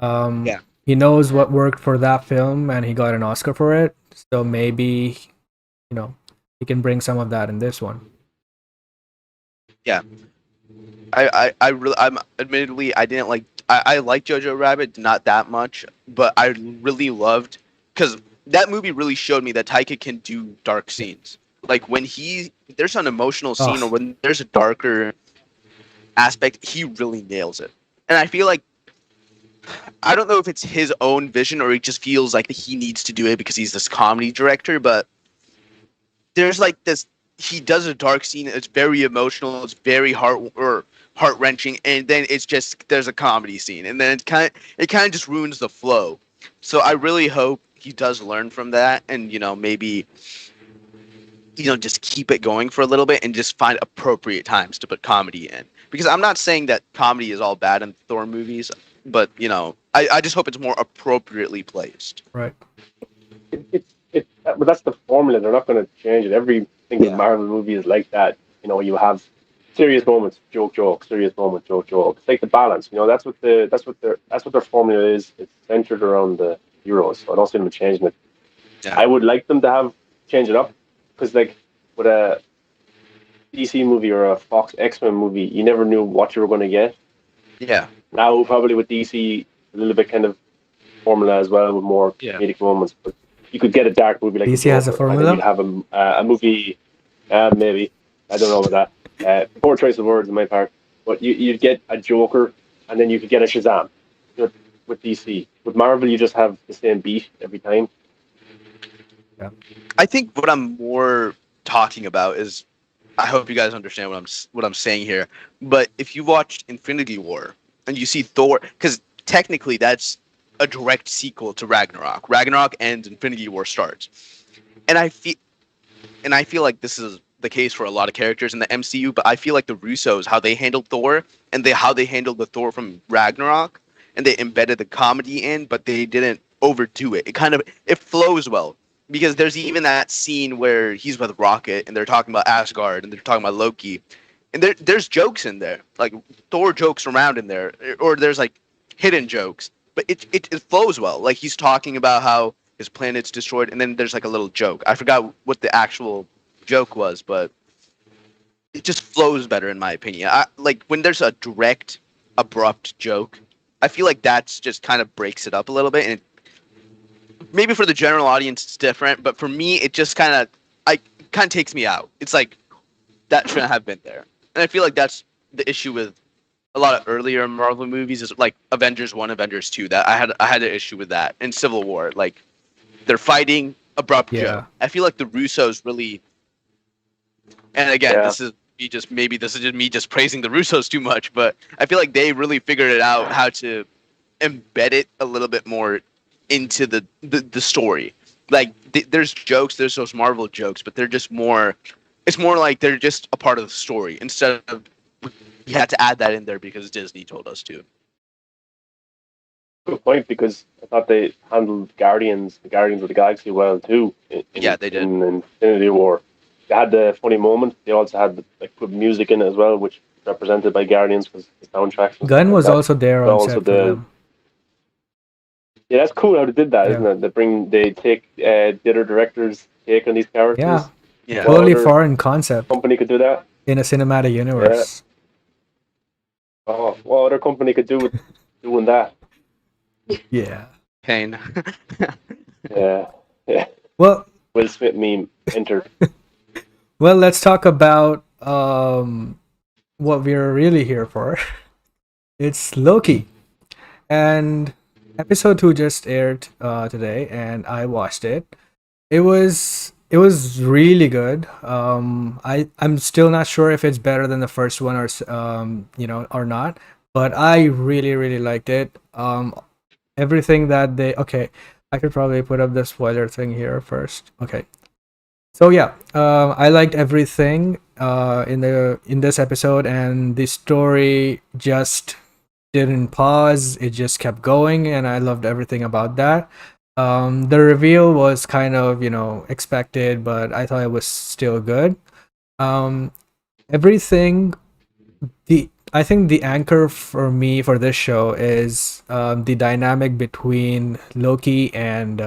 Yeah. he knows what worked for that film, and he got an Oscar for it. So maybe he can bring some of that in this one. Yeah. I'm admittedly I didn't like I like Jojo Rabbit, not that much, but I really loved, because that movie really showed me that Taika can do dark scenes. Like when there's an emotional scene, Oh. or when there's a darker aspect, he really nails it. And I feel like, I don't know if it's his own vision or he just feels like he needs to do it because he's this comedy director, but there's like this, he does a dark scene, it's very emotional, it's very heart-wrenching, and then it's just, there's a comedy scene, and then it kind of just ruins the flow. So I really hope he does learn from that, and maybe just keep it going for a little bit and just find appropriate times to put comedy in. Because I'm not saying that comedy is all bad in Thor movies, but I just hope it's more appropriately placed. Right. But that's the formula. They're not going to change it. Every single Yeah. Marvel movie is like that. You have serious moments, joke, serious moment, joke. It's like the balance. That's what their formula is. It's centered around the heroes. So I don't see them changing it. Yeah. I would like them to change it up, because like with a DC movie or a Fox X-Men movie, you never knew what you were going to get. Yeah. Now probably with DC, a little bit kind of formula as well, with more comedic moments. But you could get a dark movie like DC has a Joker, and then formula? you'd have a movie, maybe. I don't know about that. Poor choice of words on my part. But you'd get a Joker, and then you could get a Shazam. With DC. With Marvel, you just have the same beat every time. I think what I'm more talking about is, I hope you guys understand what I'm saying here. But if you watched Infinity War and you see Thor, because technically that's a direct sequel to Ragnarok. Ragnarok ends, Infinity War starts, and I feel like this is the case for a lot of characters in the MCU. But I feel like the Russos, how they handled Thor, and how they handled the Thor from Ragnarok, and they embedded the comedy in, but they didn't overdo it. It flows well. Because there's even that scene where he's with Rocket and they're talking about Asgard and they're talking about Loki, and there's jokes in there, like Thor jokes around in there, or there's like hidden jokes, but it flows well. Like he's talking about how his planet's destroyed, and then there's like a little joke. I forgot what the actual joke was, but it just flows better in my opinion. Like when there's a direct, abrupt joke, I feel like that's just kind of breaks it up a little bit, and maybe for the general audience it's different, but for me it just kind of takes me out. It's like that shouldn't have been there, and I feel like that's the issue with a lot of earlier Marvel movies, is like Avengers 1, Avengers 2. That I had an issue with that in Civil War. Like they're fighting, abrupt joke. I feel like the Russos really, and again, this is me just praising the Russos too much, but I feel like they really figured it out how to embed it a little bit more into the story. Like there's jokes, there's those Marvel jokes, but they're just more, it's more like they're just a part of the story, instead of you had to add that in there because Disney told us to. Good point, because I thought they handled the Guardians of the Galaxy well too. Yeah, they did. In Infinity War, they had the funny moment. They also had put music in it as well, which represented by Guardians, because the soundtrack. Gunn was also there on set for them. Yeah, that's cool how they did that, isn't it? They take the other directors' take on these characters. Yeah. Totally foreign concept. Company could do that in a cinematic universe. Yeah. Oh, what other company could do with doing that? Yeah. Pain. Yeah. Well, Will Smith meme entered. Well, let's talk about what we're really here for. It's Loki, and episode 2 just aired today, and I watched it. It was really good. I'm still not sure if it's better than the first one or or not, but I really really liked it. Everything that they okay, I could probably put up the spoiler thing here first. Okay, so yeah, I liked everything in this episode, and the story just didn't pause. It just kept going, and I loved everything about that. The reveal was kind of expected, but I thought it was still good. Um, everything the I think the anchor for me for this show is the dynamic between Loki and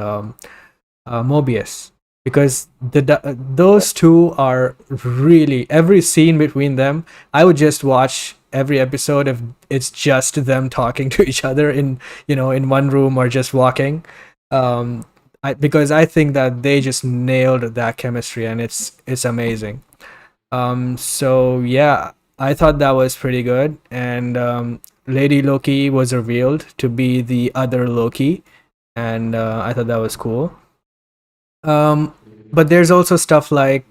Mobius, because Yeah. those two are really, every scene between them. I would just watch every episode if it's just them talking to each other in in one room or just walking. Because I think that they just nailed that chemistry, and it's amazing. So yeah, I thought that was pretty good, and Lady Loki was revealed to be the other Loki, and I thought that was cool. Um, but there's also stuff like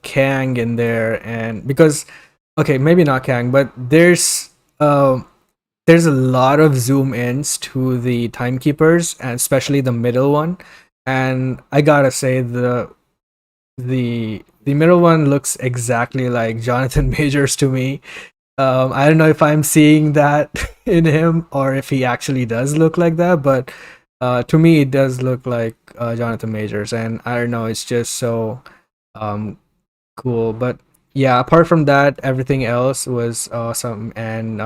Kang in there, and because okay, maybe not Kang, but there's a lot of zoom ins to the timekeepers, and especially the middle one. And I gotta say, the middle one looks exactly like Jonathan Majors to me. I don't know if I'm seeing that in him or if he actually does look like that, but to me it does look like Jonathan Majors, and I don't know, it's just so um, cool. But yeah, apart from that, everything else was awesome. And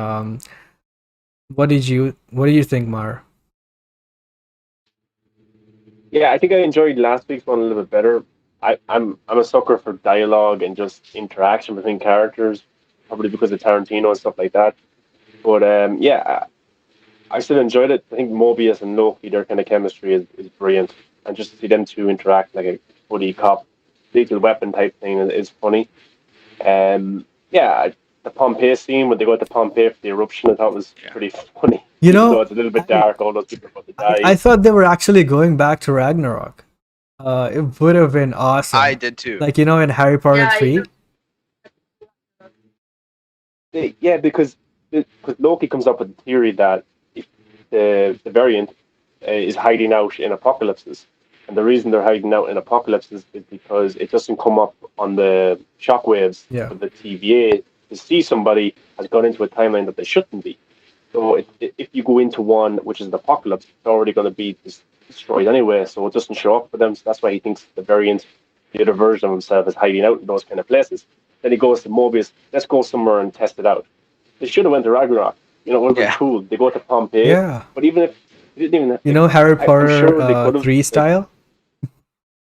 what do you think, Mar? Yeah, I think I enjoyed last week's one a little bit better. I'm a sucker for dialogue and just interaction between characters, probably because of Tarantino and stuff like that. But yeah, I still enjoyed it. I think Mobius and Loki, their kind of chemistry is brilliant, and just to see them two interact like a buddy cop, lethal weapon type thing is funny. Yeah, the Pompeii scene when they go to Pompeii for the eruption, I thought was Yeah. pretty funny, You even though know, it's a little bit I dark. All those people about to I die. thought they were actually going back to Ragnarok. It would have been I awesome. did too. Like in Harry Potter Yeah, I 3. Yeah, because Loki comes up with the theory that if the variant is hiding out in apocalypses, and the reason they're hiding out in apocalypses is because it doesn't come up on the shockwaves Yeah. of the TVA to see somebody has gone into a timeline that they shouldn't be. So if you go into one which is an apocalypse, it's already going to be destroyed anyway, so it doesn't show up for them. So that's why he thinks the variant, the other version of himself, is hiding out in those kind of places. Then he goes to Mobius. Let's go somewhere and test it out. They should have went to Ragnarok. It would have been Yeah. cool. They go to Pompeii, Yeah. but even if they didn't even Harry I'm Potter sure they could have 3 style,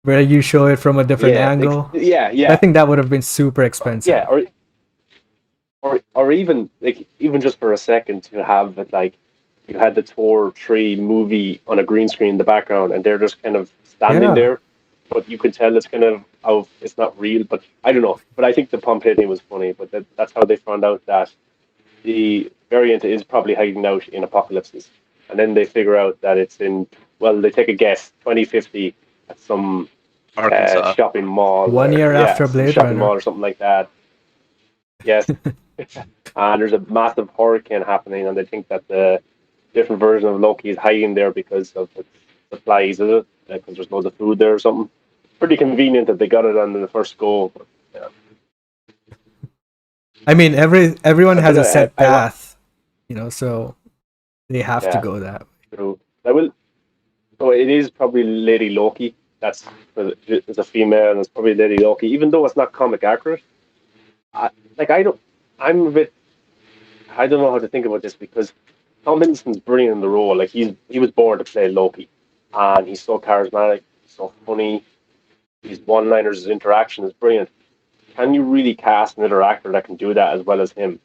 where you show it from a different yeah, angle. yeah, I yeah, think that would have been super expensive. yeah, or even like even just for a second to have it like you had the Thor 3 movie on a green screen in the background and they're just kind of standing Yeah. there, but you can tell it's kind of it's not real. But I don't know. But I think the Pompeii thing was funny. But that's how they found out that the variant is probably hiding out in apocalypses, and then they figure out that it's in. Well, they take a guess 2050 at some Arkansas. shopping mall One or year yeah, after some Blade shopping Runner. mall or something like that. Yes, and there's a massive hurricane happening, and they think that the different version of Loki is hiding there because of the supplies, is it? Because there's loads of food there or something. Pretty convenient that they got it on the first go. But, yeah. I mean, everyone I don't has a know. set path, so they have to Yeah, go that way. true. I will. So it is probably Lady Loki. That's it's a female, and it's probably Lady Loki, even though it's not comic accurate. I, like I don't. I'm a bit. I don't know how to think about this because Tom Hiddleston's brilliant in the role. Like he was born to play Loki, and he's so charismatic, so funny. His one-liners, his interaction is brilliant. Can you really cast another actor that can do that as well as him?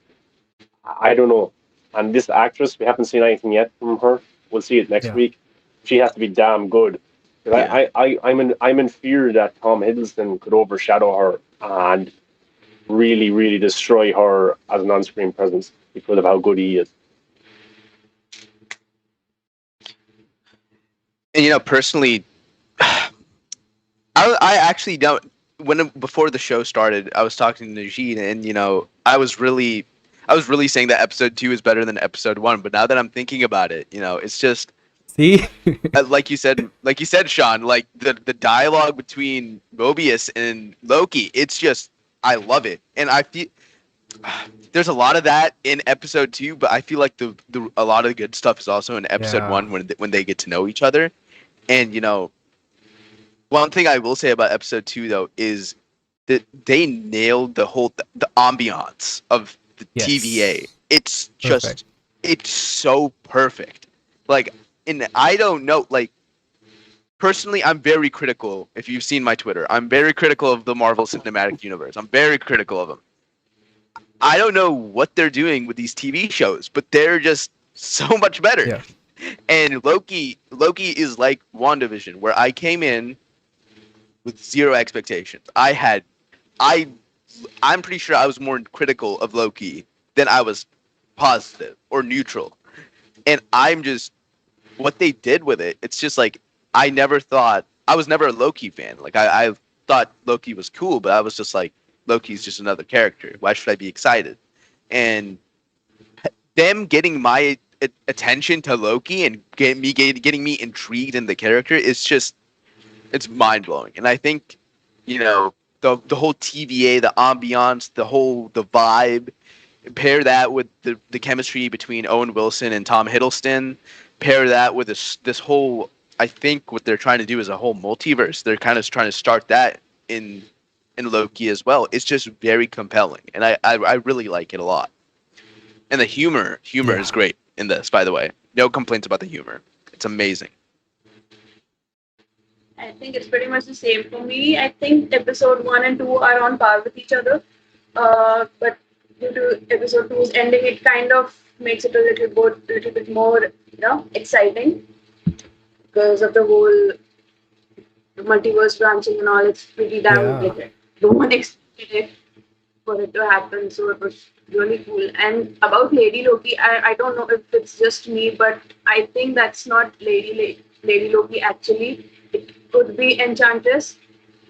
I don't know. And this actress, we haven't seen anything yet from her. We'll see it next Yeah. week. She has to be damn good. 'Cause Yeah. I'm in fear that Tom Hiddleston could overshadow her and really, really destroy her as an on-screen presence because of how good he is. And personally, I actually don't. Before the show started, I was talking to Najeed, and I was really, I was really saying that episode 2 is better than episode 1, but now that I'm thinking about it, it's just See? like you said, Sean, like the dialogue between Mobius and Loki, it's just I love it, and I feel there's a lot of that in episode 2, but I feel like the a lot of the good stuff is also in episode Yeah. 1 when they get to know each other, and one thing I will say about episode 2 though is that they nailed the ambiance of the Yes. TVA. It's Perfect. just it's so perfect. Like, and I don't know, like personally, I'm very critical. If you've seen my Twitter, I'm very critical of the Marvel Cinematic Universe. I'm very critical of them. I don't know what they're doing with these TV shows, but they're just so much better. Yeah. And Loki is like WandaVision, where I came in with zero expectations. I'm pretty sure I was more critical of Loki than I was positive or neutral. And I'm just what they did with it. It's just like I was never a Loki fan. Like I thought Loki was cool, but I was just like Loki's just another character. Why should I be excited? And them getting my attention to Loki and getting me intrigued in the character is just it's mind blowing. And I think the whole TVA, the ambiance, the vibe, pair that with the chemistry between Owen Wilson and Tom Hiddleston, pair that with this whole. I think what they're trying to do is a whole multiverse. They're kind of trying to start that in Loki as well. It's just very compelling, and I really like it a lot. And the humor Yeah. is great in this, by the way. No complaints about the humor. It's amazing. I think it's pretty much the same for me. I think episode 1 and 2 are on par with each other. But due to episode 2's ending, it kind of makes it a little bit more, exciting because of the whole multiverse branching and all. It's pretty damn Yeah. like no one expected it for it to happen, so it was really cool. And about Lady Loki, I don't know if it's just me, but I think that's not Lady Loki actually. It could be Enchantress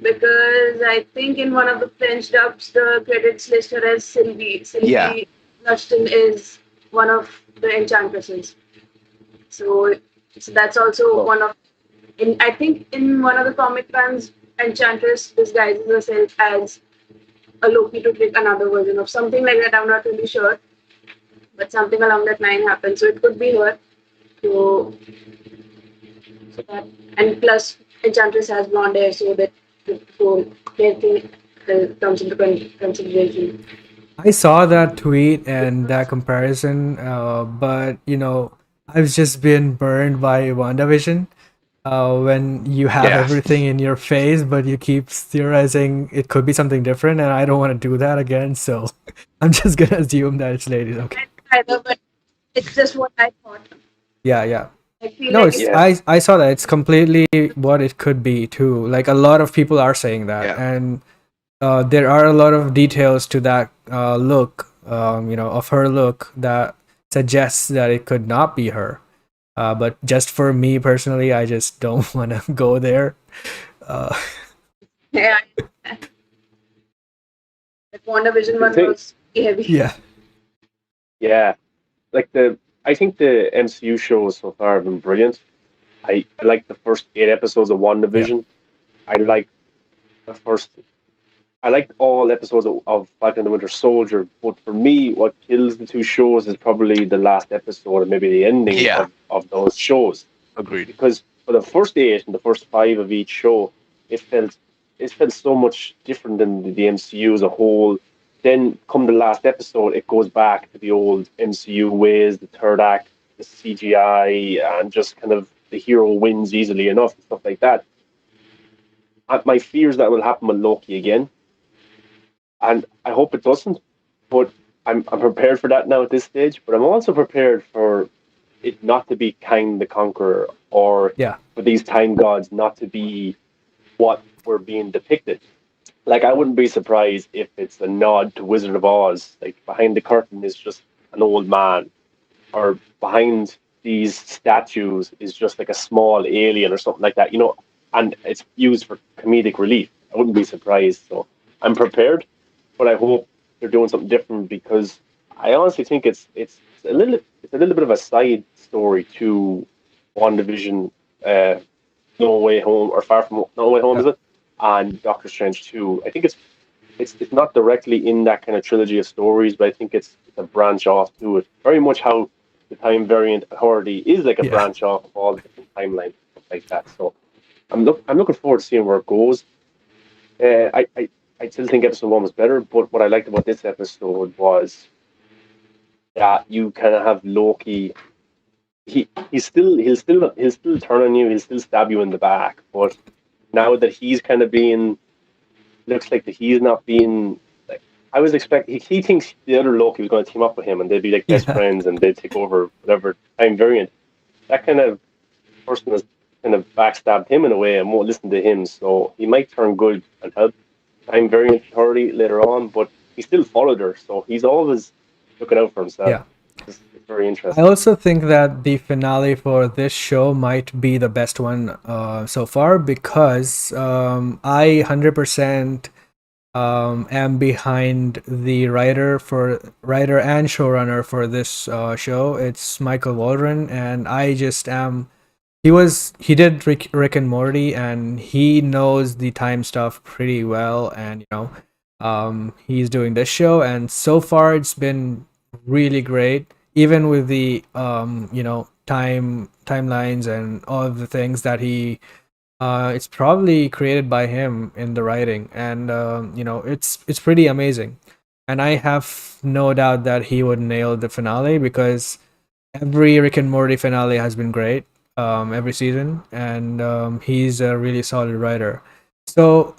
because I think in one of the French dubs the credits list her as Sylvie. Sylvie Yeah. Lushton is one of the Enchantresses. So that's also one of I think in one of the comic runs, Enchantress disguises herself as a Loki to trick another version of something like that. I'm not really sure, but something along that line happened. So it could be her. So that, and plus Enchantress has blonde hair, so that the whole hair thing comes into consideration. I saw that tweet and that comparison, but I've just been burned by WandaVision. When you have Yeah. everything in your face, but you keep theorizing it could be something different, and I don't want to do that again. So I'm just gonna assume that it's ladies. Okay. Either, but it's just what I thought. Yeah. I feel No, like it's Yeah. I saw that it's completely what it could be too. Like a lot of people are saying that, Yeah. and there are a lot of details to that look, of her look that suggests that it could not be her. But just for me personally, I just don't want to go there. Uh, yeah, the WandaVision one thing- was heavy. yeah, Yeah, I think the MCU shows so far have been brilliant. I like the first 8 episodes of WandaVision. I like the first. I liked all episodes of Falcon and the Winter Soldier, but for me, what kills the two shows is probably the last episode and maybe the ending Yeah. of those shows. Agreed. Because for the first 8 and the first 5 of each show, it felt so much different than the MCU as a whole. Then come the last episode, it goes back to the old MCU ways, the third act, the CGI, and just kind of the hero wins easily enough and stuff like that. My fear is that will happen with Loki again, and I hope it doesn't. But I'm prepared for that now at this stage. But I'm also prepared for it not to be Kang the Conqueror, or Yeah. for these time gods not to be what we're being depicted. Like, I wouldn't be surprised if it's a nod to Wizard of Oz. Like, behind the curtain is just an old man, or behind these statues is just like a small alien or something like that, and it's used for comedic relief. I wouldn't be surprised. So I'm prepared, but I hope they're doing something different because I honestly think it's a little bit of a side story to WandaVision, uh, No Way Home or Far From No Way Home, Yeah. is it? And Doctor Strange 2. I think it's not directly in that kind of trilogy of stories, but I think it's a branch off to it. Very much how the Time Variant Authority is like a Yeah. branch off of all the different timelines, stuff like that. So I'm looking forward to seeing where it goes. I still think episode one was better, but what I liked about this episode was that you kind of have Loki. He'll still turn on you. He'll still stab you in the back. But now that he's kind of being looks like that he's not being like I was expecting. He thinks the other Loki was going to team up with him and they'd be like best Yeah. friends and they'd take over whatever time variant. That kind of person has kind of backstabbed him in a way and won't listen to him. So he might turn good and help time variant authority later on, but he still followed her. So he's always looking out for himself. Yeah. It's very I interesting. also think that the finale for this show might be the best one so far because I 100% am behind the writer and showrunner for this show. It's Michael Waldron, and I just am. He did Rick and Morty, and he knows the time stuff pretty well. And he's doing this show, and so far it's been really great. Even with the timelines and all of the things that he it's probably created by him in the writing, and it's pretty amazing. And I have no doubt that he would nail the finale because every Rick and Morty finale has been great, every season, and he's a really solid writer. So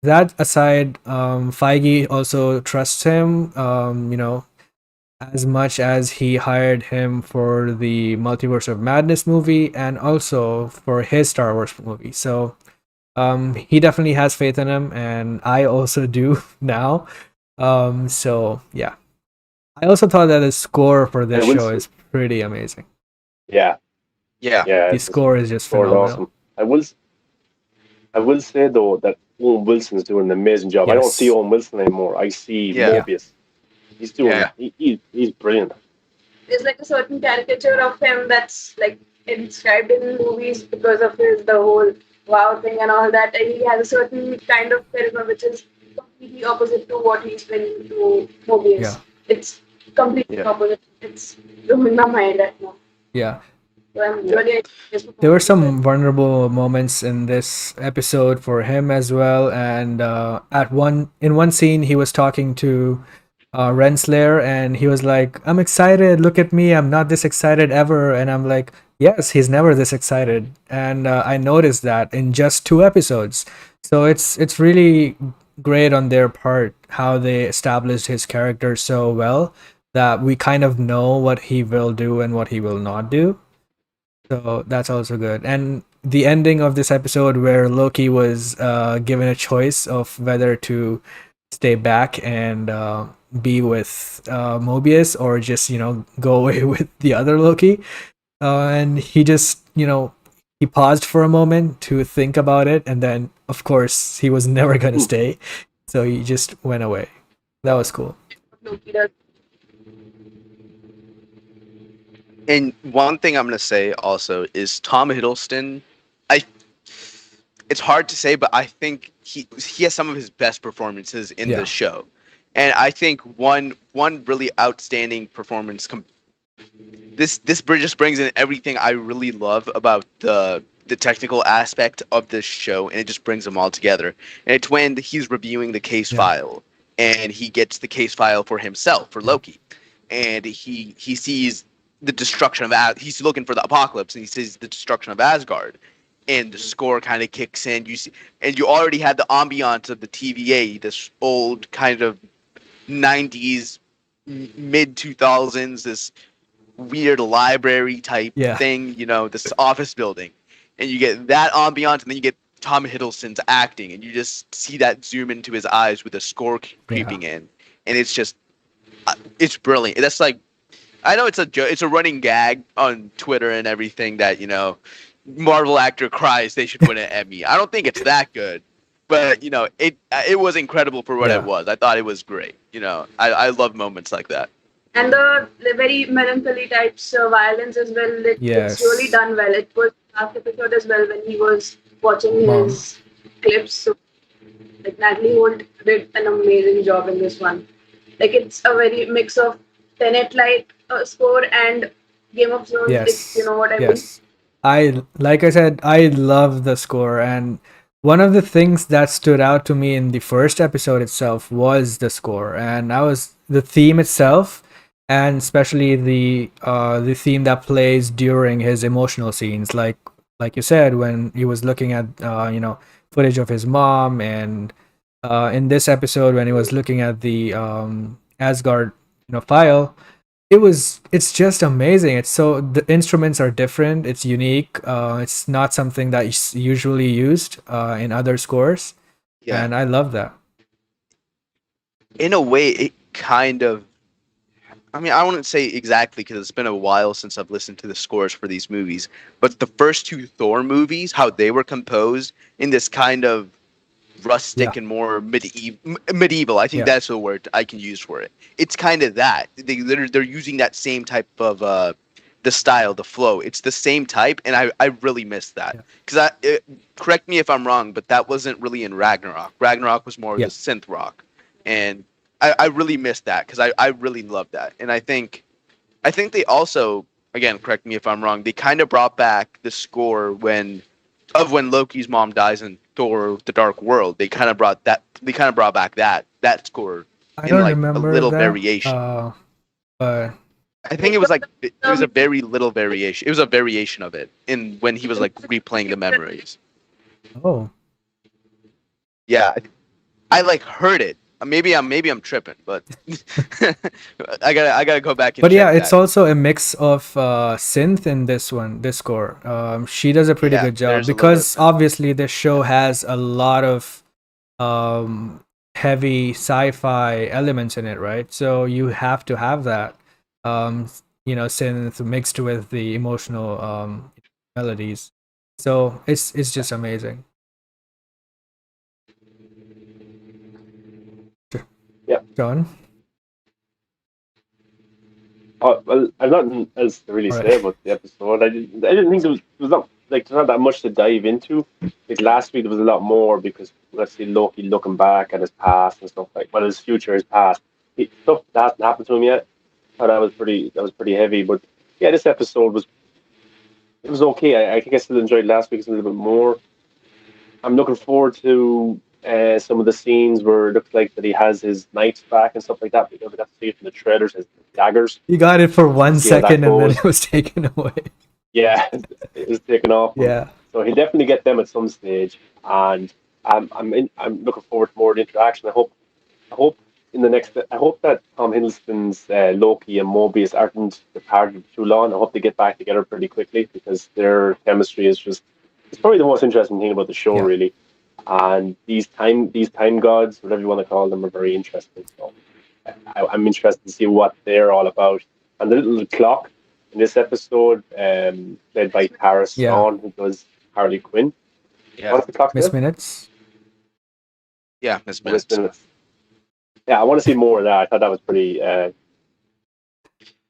that aside, Feige also trusts him. As much as he hired him for the Multiverse of Madness movie and also for his Star Wars movie. So he definitely has faith in him, and I also do now. So yeah, I also thought that the score for I this will, show is pretty amazing. yeah, Yeah. yeah, The score is the just score is phenomenal. awesome. I will say though that Owen Wilson's doing an amazing job. I don't see Yes. Owen Wilson anymore. I see Yeah. Yeah. Mobius. He's Yeah. he's brilliant. There's like a certain caricature of him that's like described in movies because of his the whole wow thing and all that. And he has a certain kind of charisma which is completely opposite to what he's been to Yeah. movies. It's completely Yeah. opposite. It's blowing my mind right now. Yeah. So I'm Yeah, really There were some vulnerable moments in this episode for him as well, and in one scene he was talking to Renslayer, and he was like, "I'm excited. Look at me. I'm not this excited ever." And I'm like, "Yes, he's never this excited." And I noticed that in just two episodes. So it's really great on their part how they established his character so well that we kind of know what he will do and what he will not do. So that's also good. And the ending of this episode where Loki was given a choice of whether to stay back and be with Mobius or just, go away with the other Loki. And he just, he paused for a moment to think about it. And then, of course, he was never going to stay. So he just went away. That was cool. Loki does. And one thing I'm gonna say also is Tom Hiddleston. I It's hard to say, but I think he has some of his best performances in Yeah. the show, and I think one really outstanding performance. This just brings in everything I really love about the technical aspect of this show, and it just brings them all together. And it's when he's reviewing the case Yeah. file, and he gets the case file for himself for Yeah. Loki, and he sees the destruction of he's looking for the apocalypse, and he sees the destruction of Asgard, and the score kind of kicks in. You see, and you already had the ambiance of the TVA, this old kind of 90s, mid 2000s, this weird library type Yeah. thing, this office building, and you get that ambiance, and then you get Tom Hiddleston's acting, and you just see that zoom into his eyes with the score creeping in, and it's just, it's brilliant. That's like, I know it's a running gag on Twitter and everything that Marvel actor cries they should win an Emmy. I don't think it's that good, but it was incredible for what it Yeah. was. I thought it was great. I love moments like that. And the very melancholy types violence as well. It's really Yes. done well. It was last episode as well when he was watching Mom. his clips. So like Natalie Holt did an amazing job in this one. Like it's a very mix of Tenet like score and Game of Thrones, if you Yes. know what I mean. Yes. Like I said, I love the score, and one of the things that stood out to me in the first episode itself was the score, and I was the theme itself, and especially the theme that plays during his emotional scenes, like you said, when he was looking at footage of his mom, and in this episode when he was looking at the Asgard file. It's just amazing. It's so the instruments are different, it's unique, it's not something that is usually used in other scores, Yeah. and I love that. In a way, it kind of. I mean, I wouldn't say exactly because it's been a while since I've listened to the scores for these movies. But the first two Thor movies, how they were composed in this kind of Yeah. rustic and more medieval. I think Yeah. that's the word I can use for it. It's kind of that they're using that same type of the style, the flow. It's the same type, and I really miss that Yeah. because correct me if I'm wrong, but that wasn't really in Ragnarok. Ragnarok was more of Yeah. the synth rock, and I really missed that because I really love that, and I think they also, again, correct me if I'm wrong, they kind of brought back the score when Loki's mom dies in Thor: The Dark World. They kind of brought that. They kind of brought back that score I in don't like a remember little that, variation. but I think Like it was like it was a um, very little variation. It was a variation of it in when he was like replaying the memories. oh, Yeah, I like heard it. Maybe I'm tripping, but I gotta go back and but yeah, check it's that. also a mix of synth in this score. She does a pretty Yeah, good job there's a little bit of because sense. obviously this show has a lot of heavy sci-fi elements in it, right? So you have to have that, um, synth mixed with the emotional melodies. So it's just amazing. Yeah. John, Well, I've nothing else to really all say right. about the episode. I didn't think there was not like there's not that much to dive into. Like last week there was a lot more because let's see Loki looking back at his past and stuff like well his future, his past. Stuff that hasn't happened to him yet. Thought that was pretty heavy. But yeah, this episode was okay. I think I still enjoyed last week's a little bit more. I'm looking forward to some of the scenes where it looks like that he has his knights back and stuff like that. Because we got to see it in the trailers, his daggers. You got it for To one see how that second and then goes. it was taken away. Yeah, it was taken off him. Yeah. So he'll definitely get them at some stage, and I'm looking forward to more of the interaction. I hope in the next. I hope that Tom Hiddleston's Loki and Mobius aren't departed too long. I hope they get back together pretty quickly because their chemistry is just. It's probably the most interesting thing about the show, Yeah. really. And these time gods, whatever you want to call them, are very interesting. So I'm interested to see what they're all about. And the little clock in this episode, led by Tara Yeah. Strong, who does Harley Quinn. Yeah, What's the clock Miss there? Minutes. yeah, Miss Miss Minutes. Minutes. Yeah, I want to see more of that. I thought that was pretty.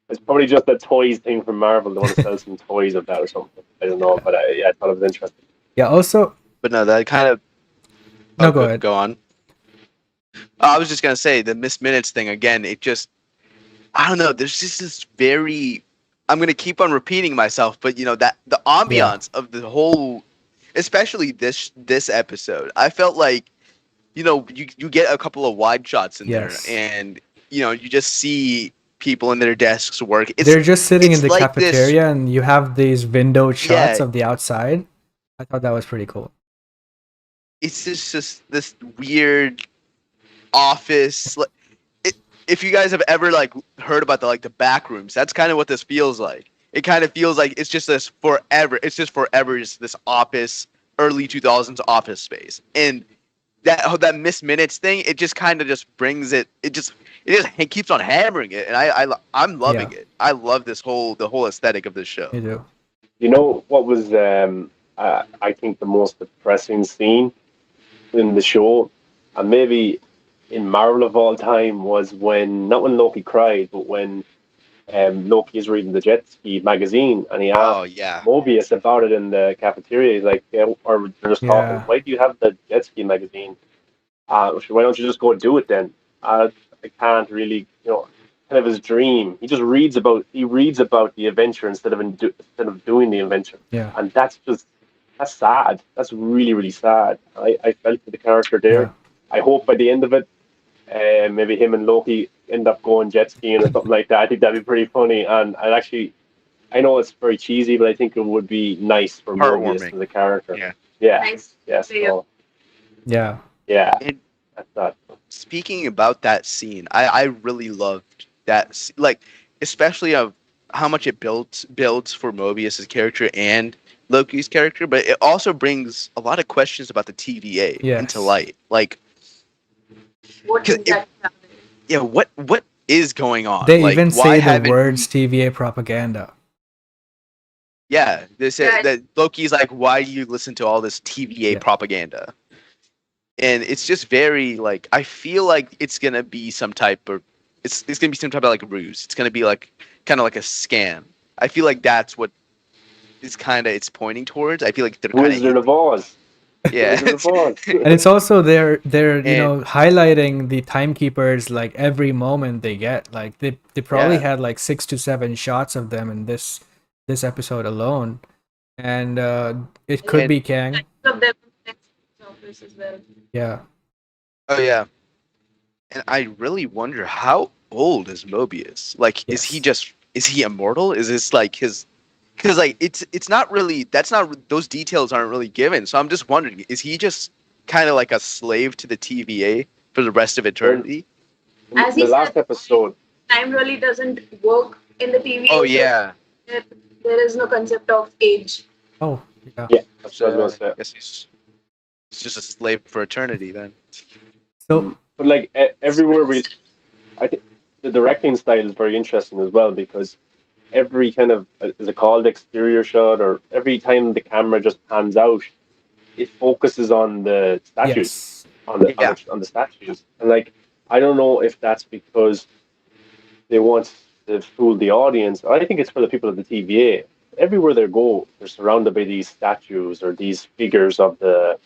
It's probably just a toys thing from Marvel. They want to sell some toys of that or something. I don't know, but yeah, I thought it was interesting. Yeah. Also, But no, that kind of. no, Oh, go ahead. go on. I was just gonna say the Miss Minutes thing again. It just, I don't know. There's just this very. I'm gonna keep on repeating myself, but that the Yeah. ambiance of the whole, especially this episode, I felt like you get a couple of wide shots in there, Yes. and you just see people in their desks work. It's They're just sitting in it's the like this. cafeteria and you have these windowed shots Yeah, of the outside. I thought that was pretty cool. it's just this weird office. If you guys have ever like heard about the back rooms, that's kind of what this feels like. It kind of feels like it's just this forever. It's just forever. Just this office, early 2000s office space, and that Miss Minutes thing. It just kind of just brings it. It keeps on hammering it, and I'm Yeah, loving it. I love the whole aesthetic of this show. you do. You know what was I think the most depressing scene in the show, and maybe in Marvel of all time was when not when Loki cried, but when Loki is reading the Jet Ski magazine and he Oh asked yeah. Mobius about it in the cafeteria. He's like, yeah, or they're just talking. Yeah. Why do you have the Jet Ski magazine? Why don't you just go do it then? I can't really, kind of his dream. He reads about the adventure instead of doing the adventure, Yeah. and that's sad. That's really really sad. I felt for the character Yeah. there. I hope by the end of it, maybe him and Loki end up going jet skiing or something like that. I think that'd be pretty funny, and I know it's very cheesy, but I think it would be nice for Mobius Heartwarming. as a character. Yeah. Yeah, Nice. yeah, Yeah. so Yeah. yeah, And that's that. speaking about that scene, I really loved like especially of how much it builds for Mobius's character and Loki's character, but it also brings a lot of questions about the TVA into Yes. light. Like, What 'cause is that happening? yeah, what is going on? They Like, even why say the haven't words TVA propaganda. yeah, they say Yeah. that Loki's like, why do you listen to all this TVA Yeah. propaganda? And it's just very like I feel like it's gonna be some type of it's gonna be some type of like ruse. It's gonna be like kind of like a scam. I feel like that's what is kind of it's pointing towards. I feel like they're kind Wizard of of Oz. yeah. Wizard of Oz. And it's also they're And- highlighting the timekeepers like every moment they get. Like they probably Yeah. had like 6 to 7 shots of them in this episode alone. And it could And- be Kang. Types of them next office as well. Yeah. Oh yeah. And I really wonder how old is Mobius? Like, Yes. is he immortal? Is this like his? Because like it's not really those details aren't really given. So I'm just wondering, is he just kind of like a slave to the TVA for the rest of eternity? As The he last said- episode, Time really doesn't work in the TV. Oh so yeah. there is no concept of age. Oh, yeah. yeah, that's what I So was I gonna say. guess he's just a slave for eternity then. So But like everywhere I think the directing style is very interesting as well because every kind of is it called exterior shot or every time the camera just pans out, it focuses on the statues, yes. on the statues, and like I don't know if that's because they want to fool the audience. I think it's for the people of the TVA. Everywhere they go, they're surrounded by these statues or these figures of the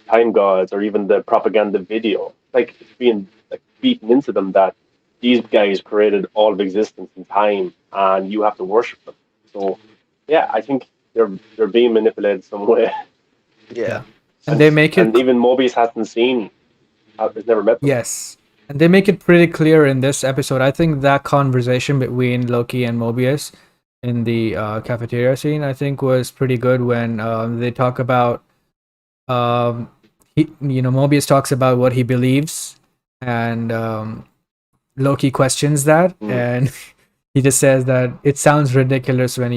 time gods or even the propaganda video. Like it's being like beaten into them that these guys created all of existence in time and you have to worship them. So yeah, I think they're being manipulated some way. Yeah. And they make it and even Mobius hasn't seen has never met them. yes. And they make it pretty clear in this episode. I think that conversation between Loki and Mobius in the cafeteria scene, I think, was pretty good when they talk about, Mobius talks about what he believes, and Loki questions that, and he just says that it sounds ridiculous when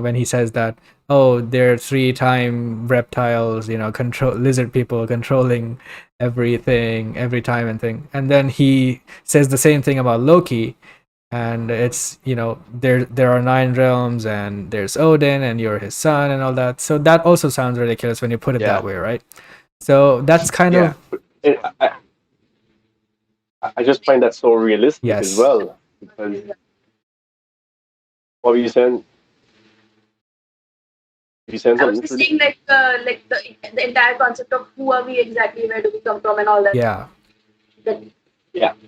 when he says that, oh, there are 3-time reptiles, lizard people controlling everything every time and thing, and then he says the same thing about Loki, and it's there are 9 realms and there's Odin and you're his son and all that, so that also sounds ridiculous when you put it Yeah. that way, right? So that's kind Yeah. of It, I just find that so realistic Yes. as well. Because what were you saying? You saying I was something? just saying like the entire concept of who are we exactly, where do we come from, and all that. yeah That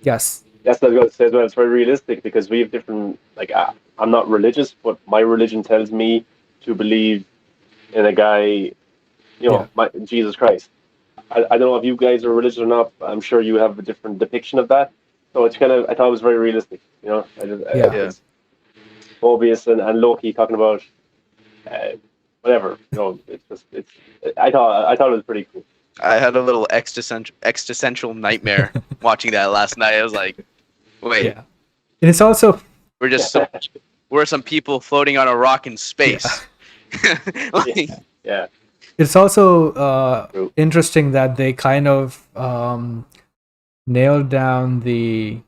yes That's what I was going to say as well. It's very realistic because we have different. Like, I'm not religious, but my religion tells me to believe in a guy, Jesus Christ. I don't know if you guys are religious or not. But I'm sure you have a different depiction of that. So it's kind of. I thought it was very realistic. Yeah. It's Mobius and Loki talking about whatever. I thought it was pretty cool. I had a little existential nightmare watching that last night. I was like, wait, yeah and it's also we're some people floating on a rock in space. Like, Yeah. it's also True. interesting that they kind of nailed down they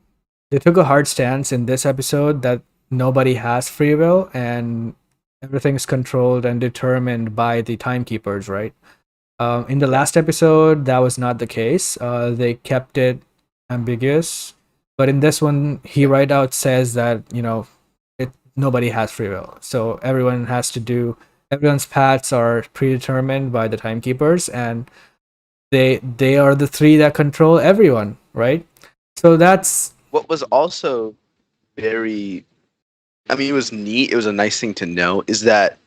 took a hard stance in this episode that nobody has free will and everything's controlled and determined by the timekeepers, right? In the last episode that was not the case. They kept it ambiguous. But in this one, he right out says that nobody has free will, so everyone's paths are predetermined by the timekeepers, and they are the three that control everyone, right? So that's What was also very, I mean, it was neat. It was a nice thing to know is that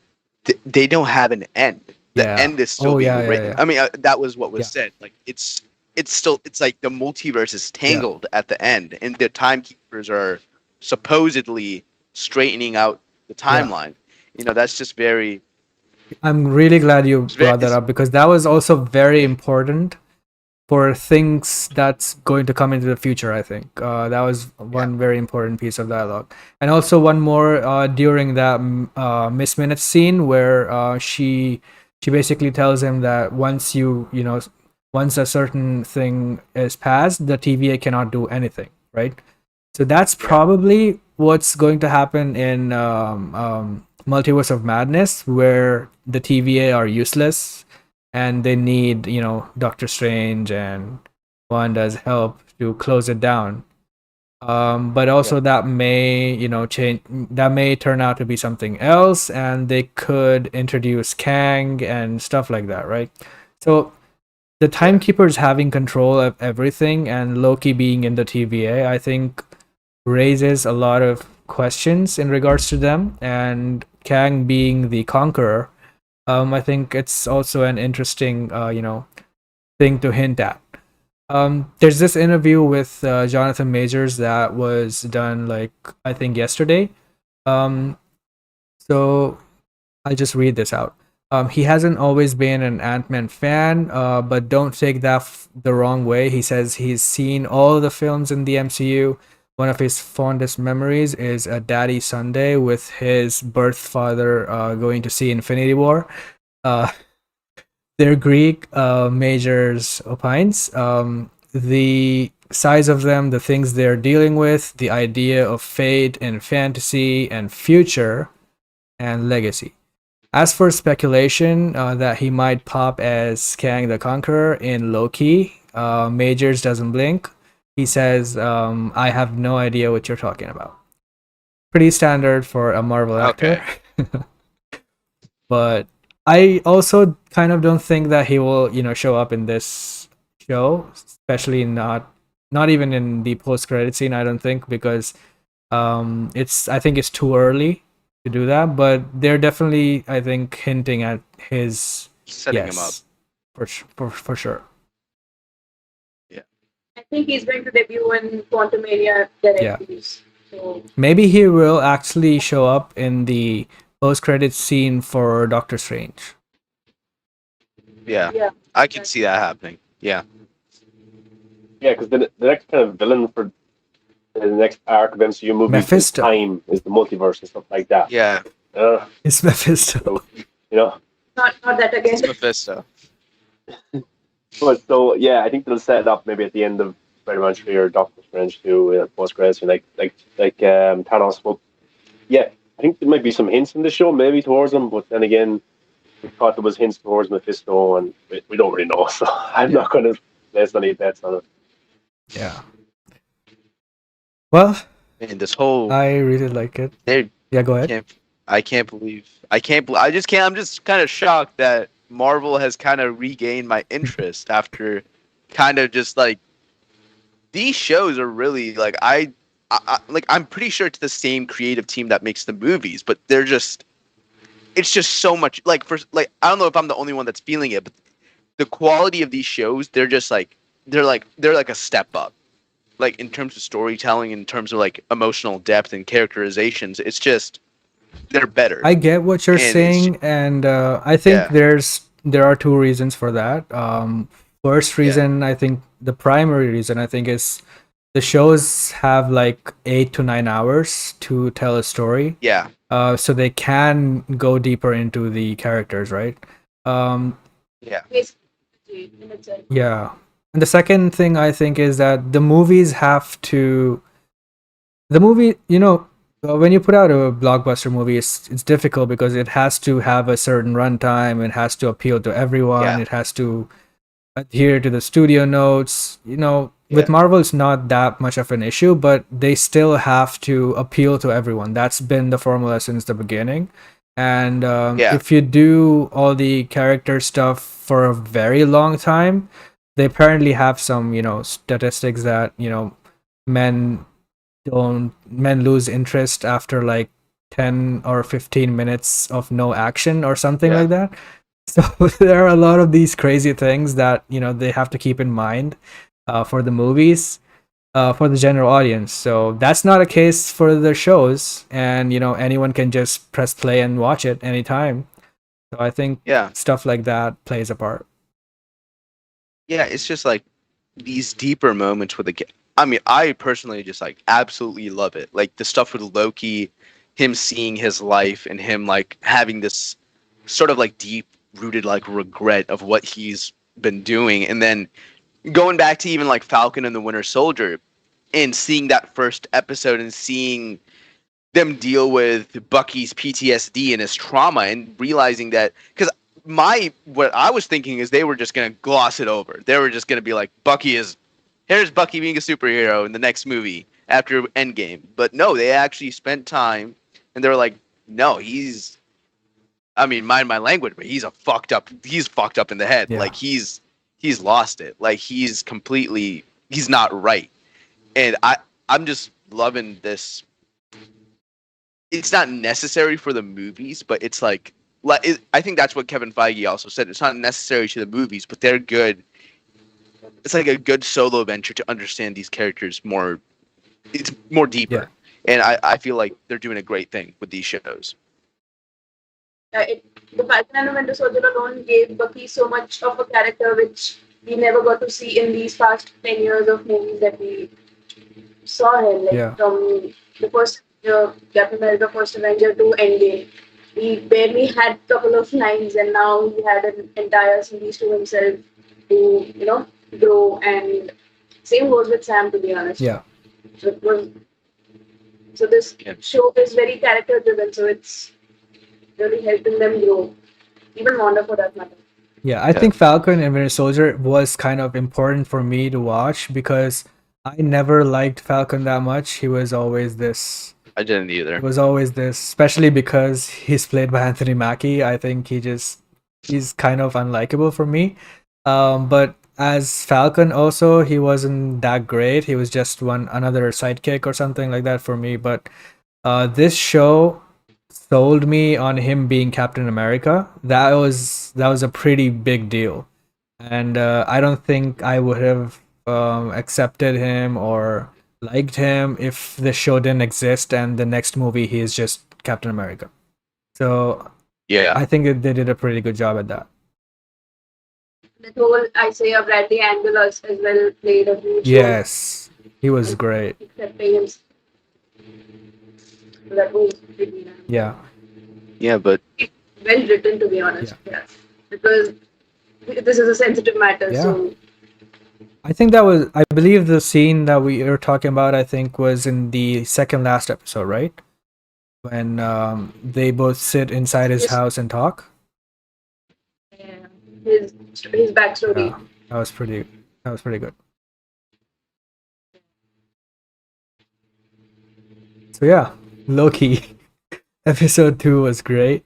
they don't have an end. The yeah. end is still Oh, being yeah, yeah, written. yeah. I mean, that was what was Yeah. said. Like it's still, it's like the multiverse is tangled at the end, and the timekeepers are supposedly straightening out the timeline. That's just very. I'm really glad you It's very. brought that up, because that was also very important for things that's going to come into the future. I think that was one very important piece of dialogue, and also one more during that Miss Minutes scene where she basically tells him that once a certain thing is passed, the TVA cannot do anything, right? So that's probably what's going to happen in Multiverse of Madness, where the TVA are useless and they need, Doctor Strange and Wanda's help to close it down. But also that may, change. That may turn out to be something else, and they could introduce Kang and stuff like that, right? So the timekeepers having control of everything and Loki being in the TVA, I think, raises a lot of questions in regards to them. And Kang being the conqueror, I think it's also an interesting, thing to hint at. There's this interview with Jonathan Majors that was done, like, I think yesterday. Um, so I'll just read this out. He hasn't always been an Ant-Man fan, but don't take that the wrong way. He says he's seen all the films in the MCU. One of his fondest memories is a Daddy Sunday with his birth father going to see Infinity War. Uh, they're Greek, Majors opines. The size of them, the things they're dealing with, the idea of fate and fantasy and future and legacy. As for speculation that he might pop as Kang the Conqueror in Loki, Majors doesn't blink. He says, I have no idea what you're talking about. Pretty standard for a Marvel actor. Okay. But I also kind of don't think that he will, show up in this show, especially not even in the post-credit scene, I don't think, because I think it's too early to do that, but they're definitely, I think, hinting at his Setting him up. For sure. I think he's going to debut in Quantum Area directly. So Maybe he will actually show up in the post-credit scene for Doctor Strange. Yeah. yeah, I could see that happening. Yeah. Yeah, because the next kind of villain for the next arc of MCU movies Mephisto. is time, is the multiverse and stuff like that. Yeah. It's Mephisto. So, you know. not that again. It's Mephisto. But so yeah, I think they'll set it up maybe at the end of Spider-Man 3 or Doctor Strange 2 post credits, like Thanos. But yeah, I think there might be some hints in the show maybe towards him, but then again, we thought there was hints towards Mephisto, and we don't really know. So I'm not going to place any bets on it. Yeah. Well, And this whole I really like it. They're- Yeah, go ahead. I can't believe I'm just kind of shocked that Marvel has kind of regained my interest after kind of just like these shows are really like I'm pretty sure it's the same creative team that makes the movies, but it's just so much like I don't know if I'm the only one that's feeling it, but the quality of these shows, they're like a step up. Like in terms of storytelling, in terms of like emotional depth and characterizations, it's just they're better. I get what you're And saying, and I think Yeah. there are two reasons for that. First reason, I think the primary reason, I think, is the shows have like 8 to 9 hours to tell a story, Yeah. so they can go deeper into the characters, right? Yeah. Basically, in itself. Yeah. And the second thing I think is that the movies have to. The movie, when you put out a blockbuster movie, it's difficult because it has to have a certain runtime. It has to appeal to everyone. Yeah. It has to adhere to the studio notes. with Yeah. Marvel, it's not that much of an issue, but they still have to appeal to everyone. That's been the formula since the beginning. And Yeah. if you do all the character stuff for a very long time, they apparently have some, statistics that, men men lose interest after like 10 or 15 minutes of no action or something Yeah. like that. So there are a lot of these crazy things that they have to keep in mind for the movies, for the general audience. So that's not a case for the shows, and anyone can just press play and watch it anytime. So I think Yeah. stuff like that plays a part. Yeah. It's just like these deeper moments with the. I mean, I personally just like absolutely love it. Like the stuff with Loki, him seeing his life and him like having this sort of like deep rooted like regret of what he's been doing, and then going back to even like Falcon and the Winter Soldier and seeing that first episode and seeing them deal with Bucky's PTSD and his trauma and realizing that because what I was thinking is they were just gonna gloss it over. They were just gonna be like here's Bucky being a superhero in the next movie after Endgame. But no, they actually spent time and they were like, no, I mean, mind my language, but he's fucked up in the head. Yeah. Like he's lost it. Like he's not right. And I'm just loving this. It's not necessary for the movies, but it's like I think that's what Kevin Feige also said. It's not necessary to the movies, but they're good. It's like a good solo venture to understand these characters more. It's more deeper, and I feel like they're doing a great thing with these shows. The Falcon and the Winter Soldier alone gave Bucky so much of a character which we never got to see in these past 10 years of movies that we saw him. Like from the first Captain America, First Avenger to Endgame. He barely had a couple of lines, and now he had an entire series to himself to grow. And same goes with Sam, to be honest. Yeah. So this show is very character driven, so it's really helping them grow. Even Wanda, for that matter. Yeah, I think Falcon and Winter Soldier was kind of important for me to watch because I never liked Falcon that much. He was always this. I didn't either. It was always this, especially because he's played by Anthony Mackie. I think he's kind of unlikable for me. But as Falcon, also he wasn't that great. He was just another sidekick or something like that for me. But this show sold me on him being Captain America. That was a pretty big deal, and I don't think I would have accepted him or liked him if the show didn't exist and the next movie he is just Captain America. So yeah, I think they did a pretty good job at that. The whole Isaiah Bradley angle as well played a huge role. Yes, he was great. Accepting him. So that was pretty nice. Yeah, but well written, to be honest. Yeah. Because this is a sensitive matter, so I think I believe the scene that we were talking about, I think was in the second last episode, right? When they both sit inside his house and talk. Yeah. His backstory. Yeah, that was pretty good. So yeah, Loki episode 2 was great.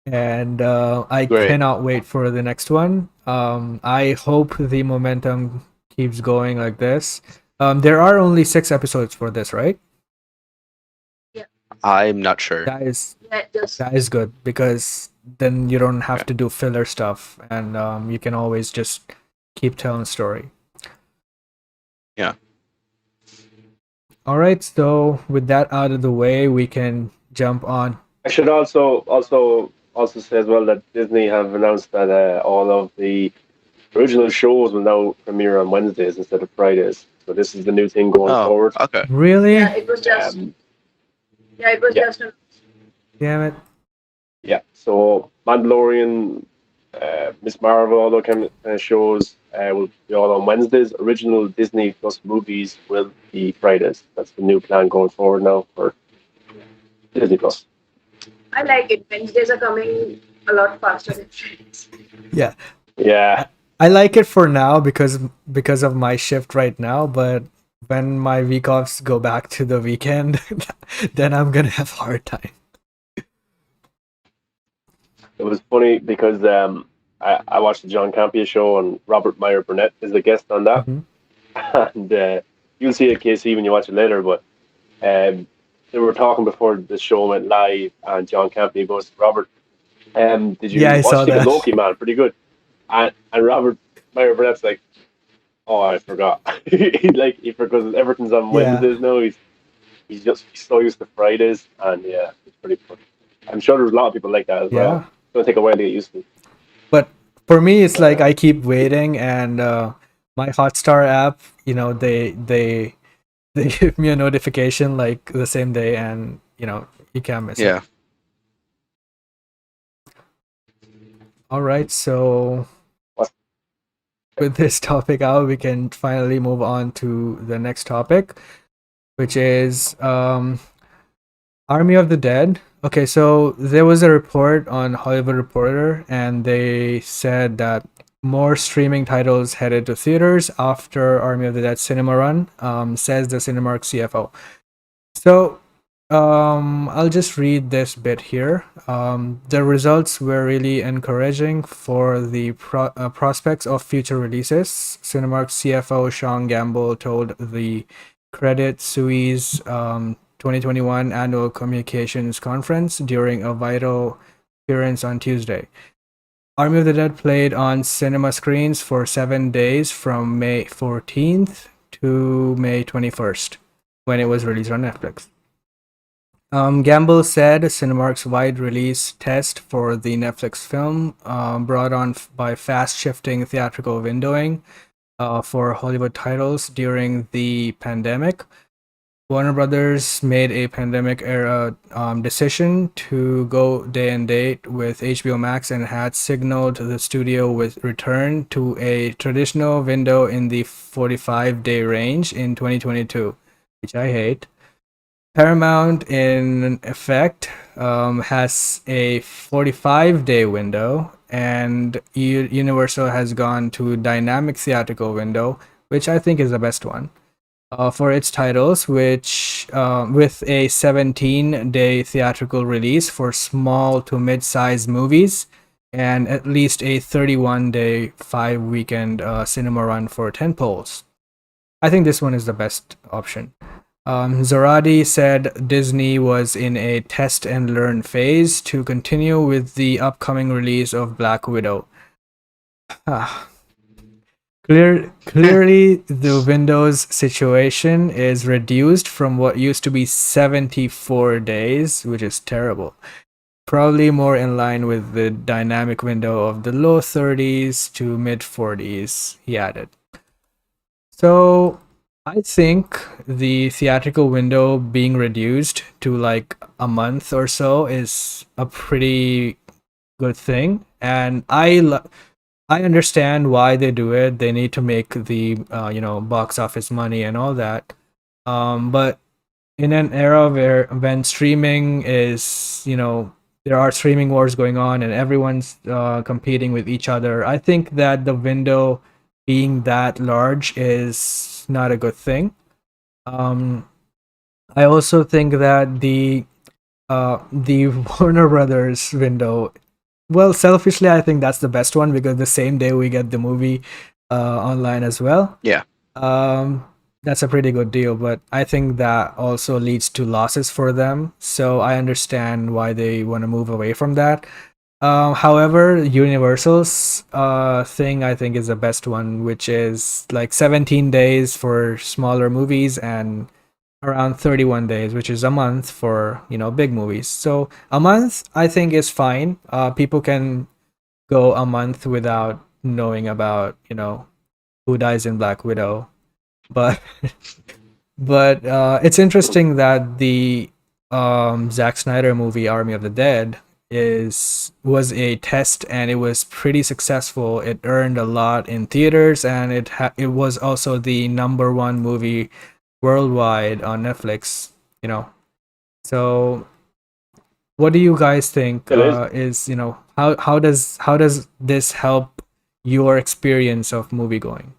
And I cannot wait for the next one. I hope the momentum keeps going like this. There are only 6 episodes for this, right? Yeah. I'm not sure. That is good because then you don't have to do filler stuff, and you can always just keep telling the story. Yeah. All right. So with that out of the way, we can jump on. I should also say as well that Disney have announced that all of the original shows will now premiere on Wednesdays instead of Fridays. So this is the new thing going forward. Okay. Really? Yeah, it was just. Just. Damn it. Yeah. So Mandalorian, Miss Marvel, all those kind of shows will be all on Wednesdays. Original Disney Plus movies will be Fridays. That's the new plan going forward now for Disney Plus. I like it. Wednesdays are coming a lot faster than Fridays. Yeah. Yeah. I like it for now because of my shift right now, but when my week offs go back to the weekend, then I'm gonna have a hard time. It was funny because I watched the John Campea show and Robert Meyer Burnett is the guest on that, Hmm. and you'll see it, Casey, when you watch it later. But um, they were talking before the show went live, and John Campea goes, "Robert, did Yeah, you I watch saw think of that. Loki, man? Pretty good." And Robert Meyer Burnett's like, "Oh, I forgot." He forgot everything's on Yeah, Wednesdays now. He's so used to Fridays, and yeah, it's pretty funny. I'm sure there's a lot of people like that as well. yeah. It's gonna take a while to get used to, But for me, it's but like I keep waiting, and my Hotstar app, they give me a notification like the same day, and you can't miss it. Yeah. All right, so what's with this topic out, we can finally move on to the next topic, which is Army of the Dead. Okay, so there was a report on Hollywood Reporter, and they said that more streaming titles headed to theaters after Army of the Dead cinema run, says the Cinemark CFO. So I'll just read this bit here. The results were really encouraging for the prospects of future releases. Cinemark CFO Sean Gamble told the Credit Suisse 2021 annual communications conference during a vital appearance on Tuesday. Army of the Dead played on cinema screens for 7 days from May 14th to May 21st when it was released on Netflix. Gamble said Cinemark's wide release test for the Netflix film, brought on by fast shifting theatrical windowing for Hollywood titles during the pandemic. Warner Brothers made a pandemic era decision to go day and date with HBO Max and had signaled the studio with return to a traditional window in the 45-day range in 2022, which I hate. Paramount, in effect, has a 45-day window, and Universal has gone to dynamic theatrical window, which I think is the best one for its titles, which with a 17-day theatrical release for small to mid-sized movies, and at least a 31-day 5-weekend cinema run for tentpoles. I think this one is the best option. Zoradi said Disney was in a test and learn phase to continue with the upcoming release of Black Widow. Ah, clearly, the Windows situation is reduced from what used to be 74 days, which is terrible. Probably more in line with the dynamic window of the low 30s to mid 40s, he added. So I think the theatrical window being reduced to like a month or so is a pretty good thing, and I understand why they do it. They need to make the box office money and all that. But in an era where when streaming is there are streaming wars going on and everyone's competing with each other, I think that the window being that large is not a good thing. Um, I also think that the Warner Brothers window, well, selfishly, I think that's the best one because the same day we get the movie online as well. Yeah. Um, that's a pretty good deal, but I think that also leads to losses for them. So I understand why they want to move away from that. However, Universal's thing I think is the best one, which is like 17 days for smaller movies and around 31 days, which is a month for big movies. So a month I think is fine. People can go a month without knowing about who dies in Black Widow, but it's interesting that the Zack Snyder movie Army of the Dead was a test and it was pretty successful. It earned a lot in theaters and it was also the number one movie worldwide on Netflix. So what do you guys think it is. is how does this help your experience of movie going?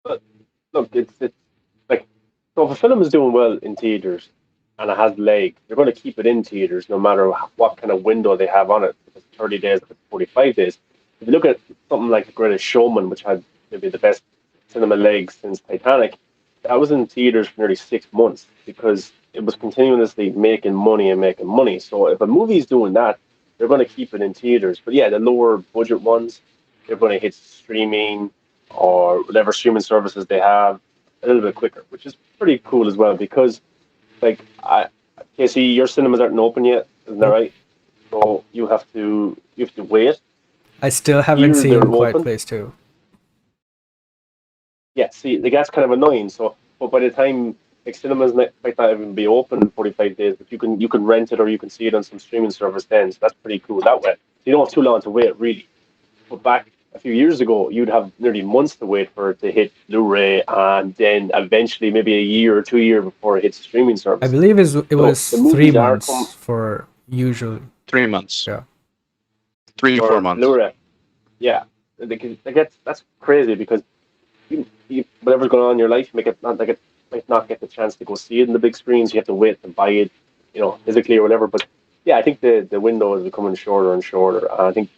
But look, it's like, so if a film is doing well in theaters and it has legs, they're going to keep it in theaters no matter what kind of window they have on it. If it's 30 days, if it's 45 days. If you look at something like The Greatest Showman, which had maybe the best cinema legs since Titanic, that was in theaters for nearly 6 months because it was continuously making money and making money. So if a movie is doing that, they're going to keep it in theaters. But yeah, the lower budget ones, they're going to hit streaming or whatever streaming services they have a little bit quicker, which is pretty cool as well because, like, Casey, your cinemas aren't open yet, isn't that right? So you have to wait. I still haven't Here they're seen Quiet open. Place 2. Yeah, see, like, that's kind of annoying. So, but by the time, like, cinemas might not even be open in 45 days, but you can rent it or you can see it on some streaming service then. So that's pretty cool that way. So you don't have too long to wait, really. But back a few years ago, you'd have nearly months to wait for it to hit Blu-ray, and then eventually maybe a year or 2 years before it hits streaming I service. believe it So was the 3 movies are months for usually. 3 months. Yeah. 3 or 4 months. Blu-ray. Yeah, that's crazy because whatever's going on in your life, might not get the chance to go see it in the big screens. You have to wait to buy it, physically or whatever. But yeah, I think the window is becoming shorter and shorter. I think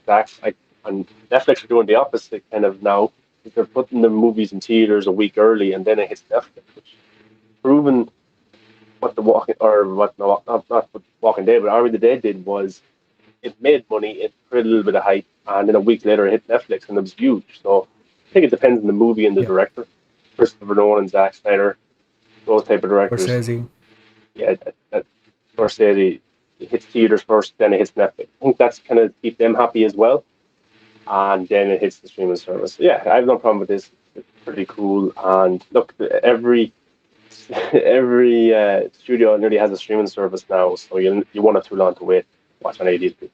and Netflix are doing the opposite kind of now. They're putting the movies in theaters a week early, and then it hits Netflix, which proven what the Walking or what no, not what Walking Dead, but Army of the Dead did was it made money, it created a little bit of hype, and then a week later it hit Netflix and it was huge. So I think it depends on the movie and the Yeah. director. Christopher Nolan, Zack Snyder, those type of directors. Scorsese. Yeah, that Scorsese, it hits theaters first, then it hits Netflix. I think that's kind of keep them happy as well, and then it hits the streaming service. Yeah, I have no problem with this. It's pretty cool. And look, every studio nearly has a streaming service now, so you won't have too long to wait to watch any of these people.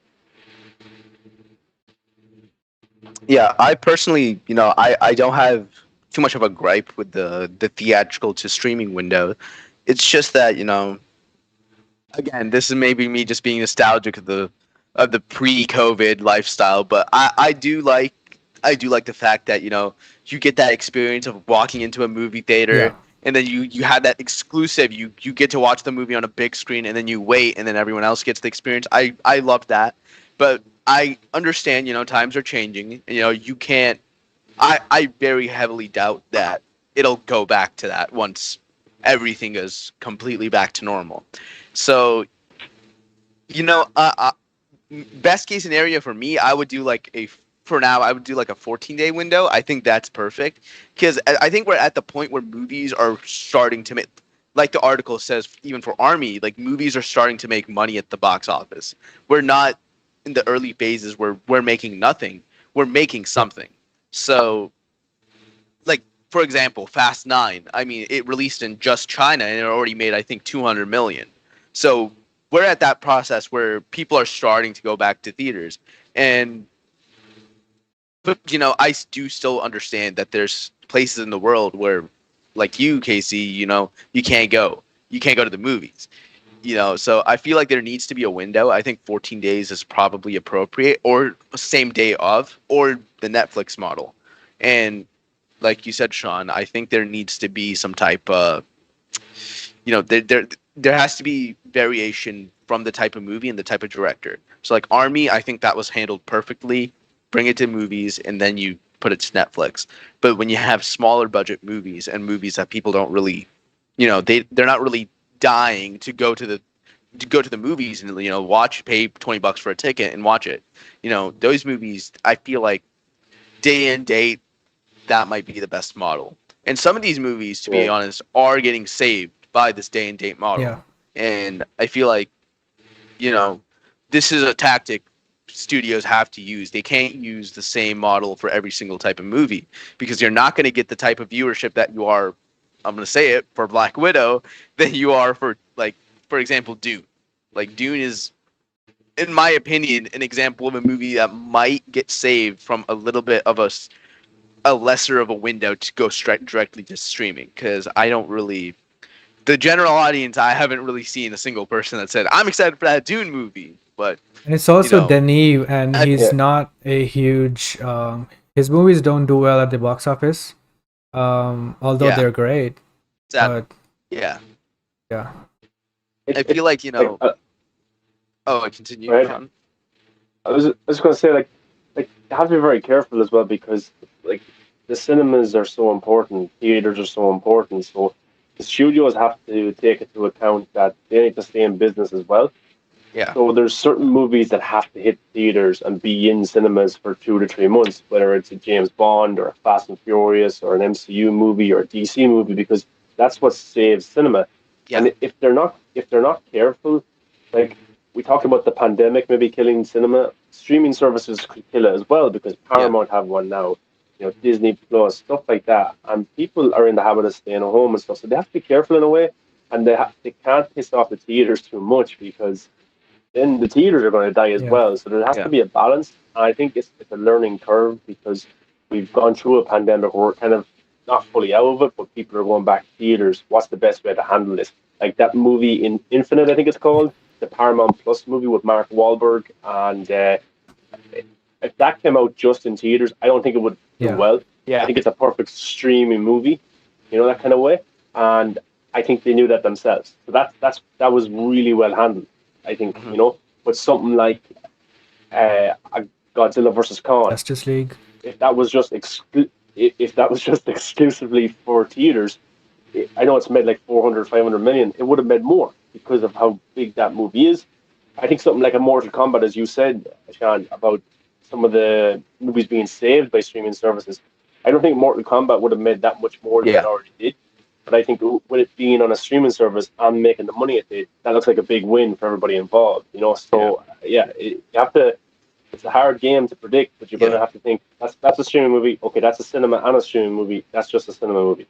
Yeah, I personally, I don't have too much of a gripe with the theatrical to streaming window. It's just that, again, this is maybe me just being nostalgic of the pre-COVID lifestyle, but I do like the fact that, you get that experience of walking into a movie theater. Yeah. And then you have that exclusive. You get to watch the movie on a big screen, and then you wait, and then everyone else gets the experience. I love that, but I understand. Times are changing. You can't. I very heavily doubt that it'll go back to that once everything is completely back to normal. So, best case scenario for me, I would do like for now, I would do like a 14-day window. I think that's perfect because I think we're at the point where movies are starting to make, like the article says, even for Army, like movies are starting to make money at the box office. We're not in the early phases where we're making nothing. We're making something. So, like, for example, Fast 9, I mean, it released in just China and it already made, I think, 200 million. So we're at that process where people are starting to go back to theaters. But, I do still understand that there's places in the world where, like you, Casey, you can't go. You can't go to the movies. So I feel like there needs to be a window. I think 14 days is probably appropriate, or same day of, or the Netflix model. And like you said, Sean, I think there needs to be some type of, there has to be variation from the type of movie and the type of director. So like Army, I think that was handled perfectly. Bring it to movies, and then you put it to Netflix. But when you have smaller budget movies and movies that people don't really, they're not really dying to go to the movies and pay $20 for a ticket and watch it. Those movies, I feel like day and date, that might be the best model. And some of these movies, to be honest, are getting saved by this day and date model. Yeah. And I feel like, this is a tactic studios have to use. They can't use the same model for every single type of movie because you're not going to get the type of viewership that you are, I'm going to say it, for Black Widow than you are for, like, for example, Dune. Like, Dune is, in my opinion, an example of a movie that might get saved from a little bit of a lesser of a window to go straight directly to streaming, because I don't really, the general audience, I haven't really seen a single person that said, I'm excited for that Dune movie. But And it's also know, Denis, and I, he's Yeah. not a huge. His movies don't do well at the box office, although yeah, they're great. sadly, But yeah. yeah, I It feel like like Oh, I go continue, ahead. Sean. I was going to say like you have to be very careful as well because like the cinemas are so important, theaters are so important, so the studios have to take into account that they need to stay in business as well. Yeah, So there's certain movies that have to hit theaters and be in cinemas for 2 to 3 months, whether it's a James Bond or a Fast and Furious or an MCU movie or a DC movie, because that's what saves cinema. yeah, And if they're not careful, like we talked about the pandemic maybe killing cinema, streaming services could kill it as well because yeah, Paramount have one now, Disney Plus, stuff like that, and people are in the habit of staying at home and stuff, so they have to be careful in a way, and they can't piss off the theaters too much because then the theaters are going to die as yeah, well. So there has to yeah. be a balance. And I think it's a learning curve because we've gone through a pandemic where we're kind of not fully out of it, but people are going back to theaters. What's the best way to handle this? Like that movie in Infinite, I think it's called, the Paramount Plus movie with Mark Wahlberg. And if that came out just in theaters, I don't think it would do yeah. well. I Yeah. think it's a perfect streaming movie, that kind of way. And I think they knew that themselves. So that was really well handled. I think, Hmm. but something like a Godzilla versus Kong, Justice League. if that was just if that was just exclusively for theaters, I know it's made like 400, 500 million. It would have made more because of how big that movie is. I think something like a Mortal Kombat, as you said, Sean, about some of the movies being saved by streaming services. I don't think Mortal Kombat would have made that much more than it Yeah, already did. But I think with it being on a streaming service and making the money it did, that looks like a big win for everybody involved. yeah, So yeah, you have to. It's a hard game to predict, but you're going yeah. to have to think that's a streaming movie. Okay, that's a cinema and a streaming movie. That's just a cinema movie.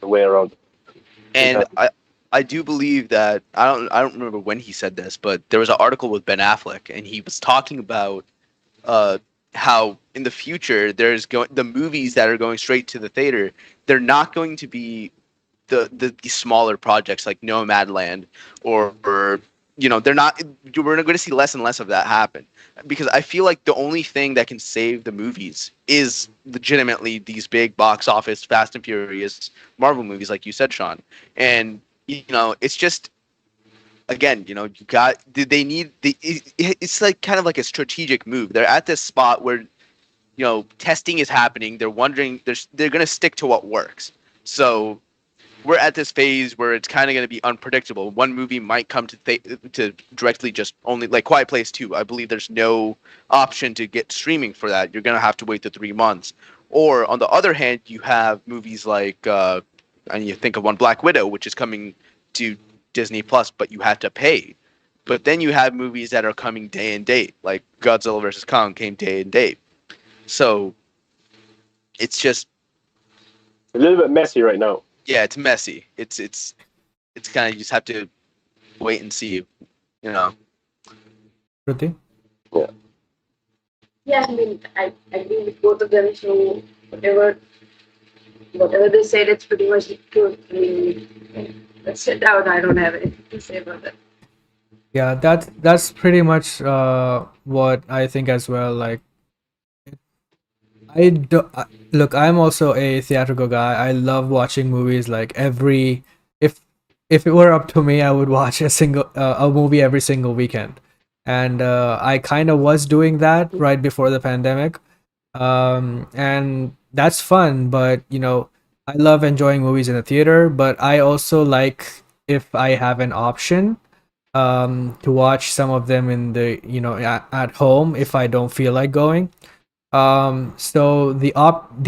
The way around. I think And that's I do believe that I don't remember when he said this, but there was an article with Ben Affleck, and he was talking about uh how in the future there's going the movies that are going straight to the theater, they're not going to be the smaller projects like Nomadland or they're not we're going to see less and less of that happen because I feel like the only thing that can save the movies is legitimately these big box office Fast and Furious Marvel movies like you said, Sean. And it's just again, you got they need it's like kind of like a strategic move. They're at this spot where testing is happening. They're wondering they're going to stick to what works. So we're at this phase where it's kind of going to be unpredictable. One movie might come to directly just only like Quiet Place 2. I believe there's no option to get streaming for that. You're going to have to wait the 3 months. Or on the other hand, you have movies like and you think of one Black Widow, which is coming to Disney Plus, but you have to pay. But then you have movies that are coming day and date, like Godzilla versus Kong came day and date. So it's just a little bit messy right now. yeah, it's messy. It's kind of you just have to wait and see. You know. Shruti? Yeah. Yeah, I mean, I agree with both of them. So whatever they said, it's pretty much true. I mean, that's it out. I don't have anything to say about that. Yeah, that's pretty much what I think as well. Like I do look, I'm also a theatrical guy. I love watching movies like every if if it were up to me, I would watch a movie every single weekend. And I kind of was doing that right before the pandemic. And that's fun, but I love enjoying movies in the theater, but I also like if I have an option to watch some of them in at home if I don't feel like going. So the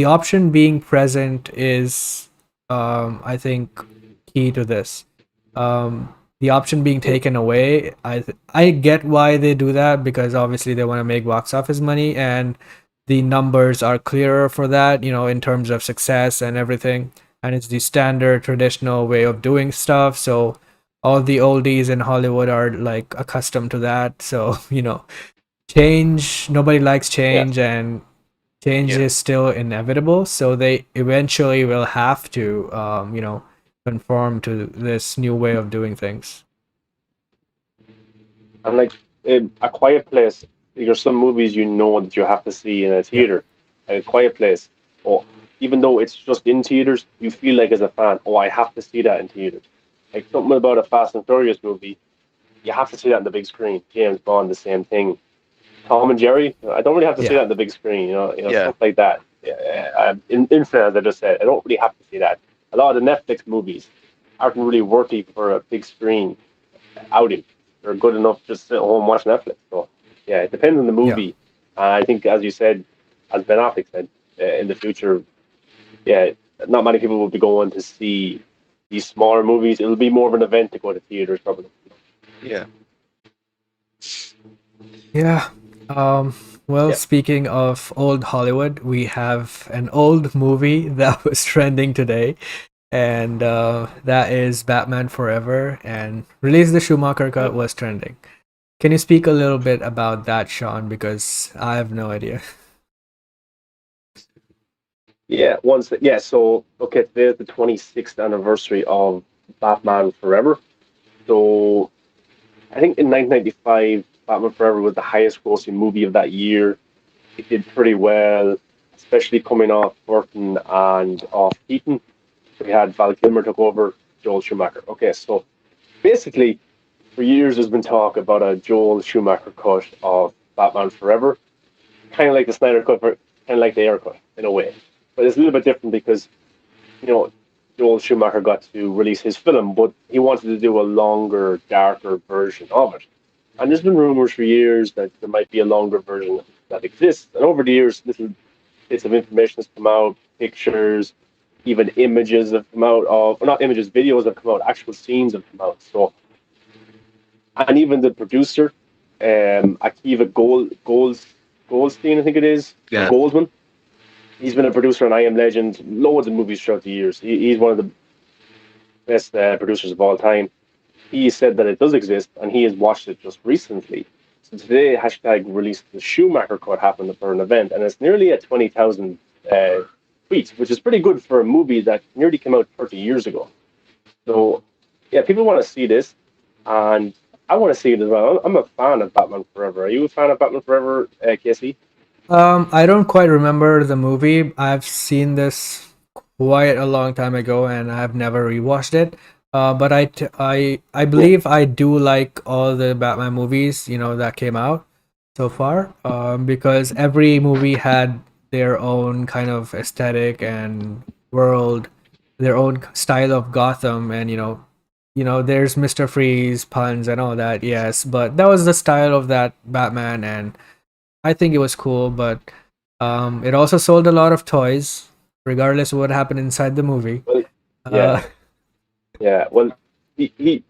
option being present is, I think, key to this. The option being taken away, I get why they do that because obviously they want to make box office money and the numbers are clearer for that, in terms of success and everything. And it's the standard traditional way of doing stuff. So all the oldies in Hollywood are like accustomed to that. So, change, nobody likes Yeah. change, and change Yeah. is still inevitable, so they eventually will have to conform to this new way of doing things. And like A Quiet Place. There's some movies you know that you have to see in a Yeah. theater. A Quiet Place. Or even though it's just in theaters, you feel like as a fan, oh, I have to see that in theaters. Like something about a Fast and Furious movie, you have to see that in the big screen. James Bond, the same thing. Tom and Jerry, I don't really have to see Yeah. that in the big screen. Yeah. Stuff like that. In Infinite, as I just said, I don't really have to see that. A lot of the Netflix movies aren't really worthy for a big screen outing. They're good enough just sit at home and watch Netflix. So yeah, it depends on the Yeah. movie. I think, as you said, as Ben Affleck said, in the future, yeah, not many people will be going to see these smaller movies. It'll be more of an event to go to theaters, probably. Yeah. Yeah. Um, well, Yeah. speaking of old Hollywood, we have an old movie that was trending today, and that is Batman Forever. And Release the Schumacher Cut was trending. Can you speak a little bit about that, Sean? Because I have no idea. Yeah, so okay, today's the 26th anniversary of Batman Forever. So I think in 1995, Batman Forever was the highest grossing movie of that year. It did pretty well, especially coming off Burton and off Keaton. We had Val Kilmer took over, Joel Schumacher. Okay, so basically, for years there's been talk about a Joel Schumacher cut of Batman Forever, kind of like the Snyder cut, kind of like the Ayer cut in a way. But it's a little bit different because you know, Joel Schumacher got to release his film, but he wanted to do a longer, darker version of it. And there's been rumors for years that there might be a longer version that exists. And over the years, little bits of information has come out, pictures, even images have come out of, or not images, videos have come out, actual scenes have come out. So, and even the producer, Akiva Goldstein, I think it is, or Yeah. Goldman. He's been a producer on I Am Legend, loads of movies throughout the years. He's one of the best producers of all time. He said that it does exist, and he has watched it just recently. So today, hashtag released the Schumacher cut happened for an event, and it's nearly at 20,000 tweets, which is pretty good for a movie that nearly came out 30 years ago. So, yeah, people want to see this, and I want to see it as well. I'm a fan of Batman Forever. Are you a fan of Batman Forever, Casey? I don't quite remember the movie. I've seen this quite a long time ago, and I've never rewatched it. But I Yeah. believe I do like all the Batman movies, that came out so far. Because every movie had their own kind of aesthetic and world, their own style of Gotham, and there's Mister Freeze puns and all that. Yes, but that was the style of that Batman, and I think it was cool, but it also sold a lot of toys, regardless of what happened inside the movie. Well, Uh, yeah. Yeah, well, he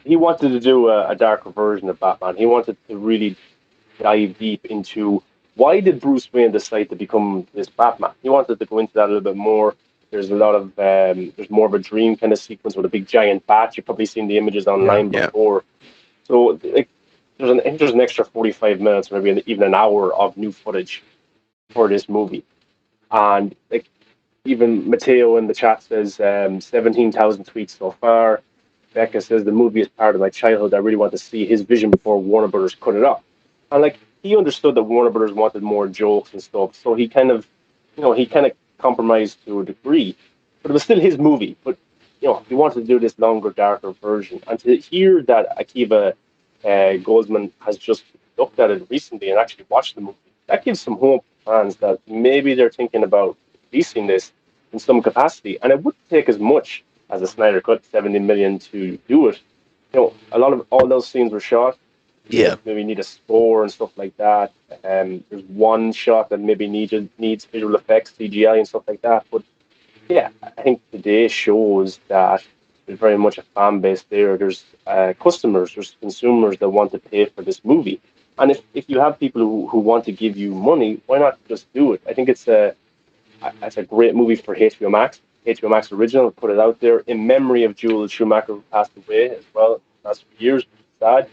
wanted to do a darker version of Batman. He wanted to really dive deep into why did Bruce Wayne decide to become this Batman. He wanted to go into that a little bit more. There's a lot of there's more of a dream kind of sequence with a big giant bat. You've probably seen the images yeah, online Yeah. before. So like, I think there's an extra 45 minutes, maybe even an hour of new footage for this movie, and like even Matteo in the chat says 17,000 tweets so far. Becca says the movie is part of my childhood. I really want to see his vision before Warner Brothers cut it up. And like he understood that Warner Brothers wanted more jokes and stuff, so he kind of, he kind of compromised to a degree. But it was still his movie. But he wanted to do this longer, darker version. And to hear that Akiva Goldsman has just looked at it recently and actually watched the movie, that gives some hope to fans that maybe they're thinking about releasing this in some capacity. And it wouldn't take as much as a Snyder Cut, 70 million to do it. A lot of all those scenes were shot. Yeah. Maybe need a score and stuff like that. There's one shot that maybe needs visual effects, CGI and stuff like that. But yeah, I think today shows that there's very much a fan base there. There's customers, there's consumers that want to pay for this movie. And if you have people who want to give you money, why not just do it? I think it's a great movie for HBO Max. HBO Max original, put it out there in memory of Joel Schumacher, who passed away as well last few years. Sad.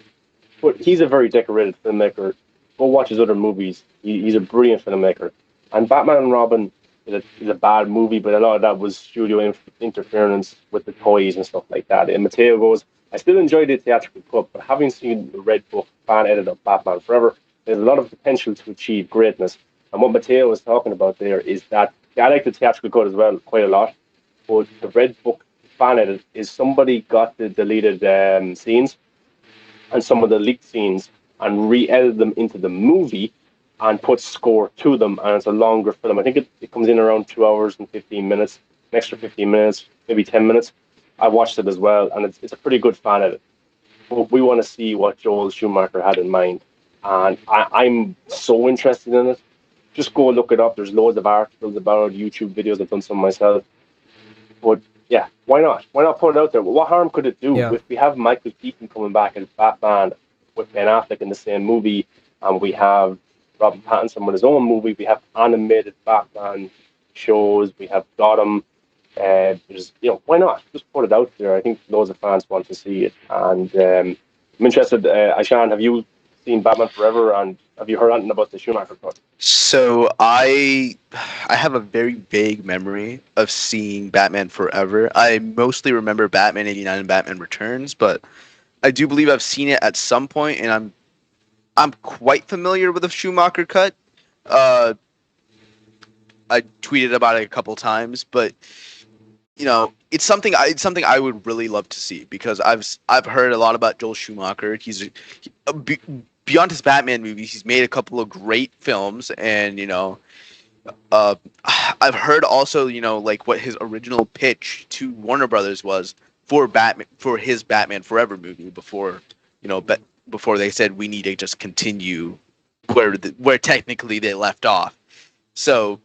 But he's a very decorated filmmaker. Go watch his other movies. He's a brilliant filmmaker. And Batman and Robin is a bad movie, but a lot of that was studio interference with the toys and stuff like that. And Mateo goes, I still enjoyed the theatrical cut, but having seen the Red Book fan edit of Batman Forever. There's a lot of potential to achieve greatness. And what Matteo was talking about there is that I like the theatrical cut as well quite a lot. But the Red Book fan edit is somebody got the deleted scenes and some of the leaked scenes and re-edited them into the movie and put score to them. And it's a longer film. I think it comes in around 2 hours and 15 minutes, an extra 15 minutes, maybe 10 minutes. I watched it as well, and it's a pretty good fan edit. But we want to see what Joel Schumacher had in mind. And I'm so interested in it. Just go look it up. There's loads of articles about it, YouTube videos. I've done some myself. But yeah, why not? Why not put it out there? What harm could it do Yeah. if we have Michael Keaton coming back as Batman with Ben Affleck in the same movie, and we have Robert Pattinson with his own movie? We have animated Batman shows. We have Gotham. There's, why not? Just put it out there. I think loads of fans want to see it, and I'm interested. Aishan, have you seen Batman Forever, and have you heard anything about the Schumacher cut? So I have a very vague memory of seeing Batman Forever. I mostly remember Batman 89 and Batman Returns, but I do believe I've seen it at some point, and I'm quite familiar with the Schumacher cut. Uh, I tweeted about it a couple times, but it's something I would really love to see, because I've heard a lot about Joel Schumacher. Beyond his Batman movies, he's made a couple of great films, and I've heard also like what his original pitch to Warner Brothers was for his Batman Forever movie before before they said we need to just continue where technically they left off. So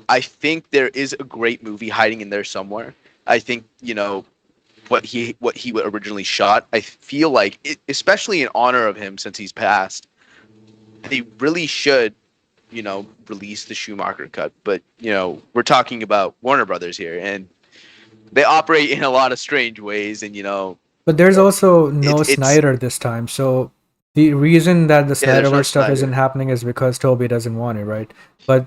I think there is a great movie hiding in there somewhere. I think what he originally shot. I feel like it, especially in honor of him since he's passed, they really should release the Schumacher cut. But we're talking about Warner Brothers here, and they operate in a lot of strange ways, and But there's also no it's Snyder this time, so the reason that the there's no Snyderverse stuff isn't Snyder. happening is because Toby doesn't want it, right? But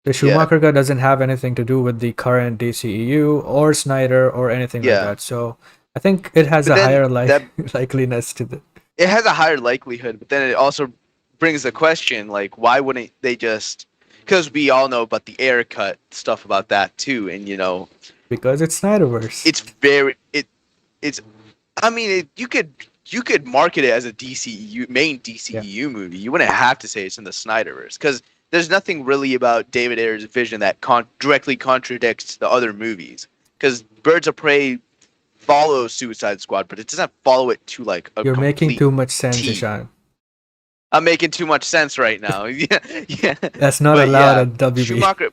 the Yeah, Schumacher cut doesn't have anything to do with the current DCEU or Snyder or anything like yeah. that. So I think it has But a then higher that likeliness to the. it has a higher likelihood, but then it also brings the question, like, why wouldn't they just? Because we all know about the air cut stuff about that too, and Because it's Snyderverse. it's very it's. I mean, you could market it as a main DCEU movie. You wouldn't have to say it's in the Snyderverse, because there's nothing really about David Ayer's vision that directly contradicts the other movies. Because Birds of Prey follows Suicide Squad, but it doesn't follow it to like a You're making complete too much sense, T. Ishan. I'm making too much sense right now. Yeah, yeah. That's not But allowed yeah, at WB. Schumacher.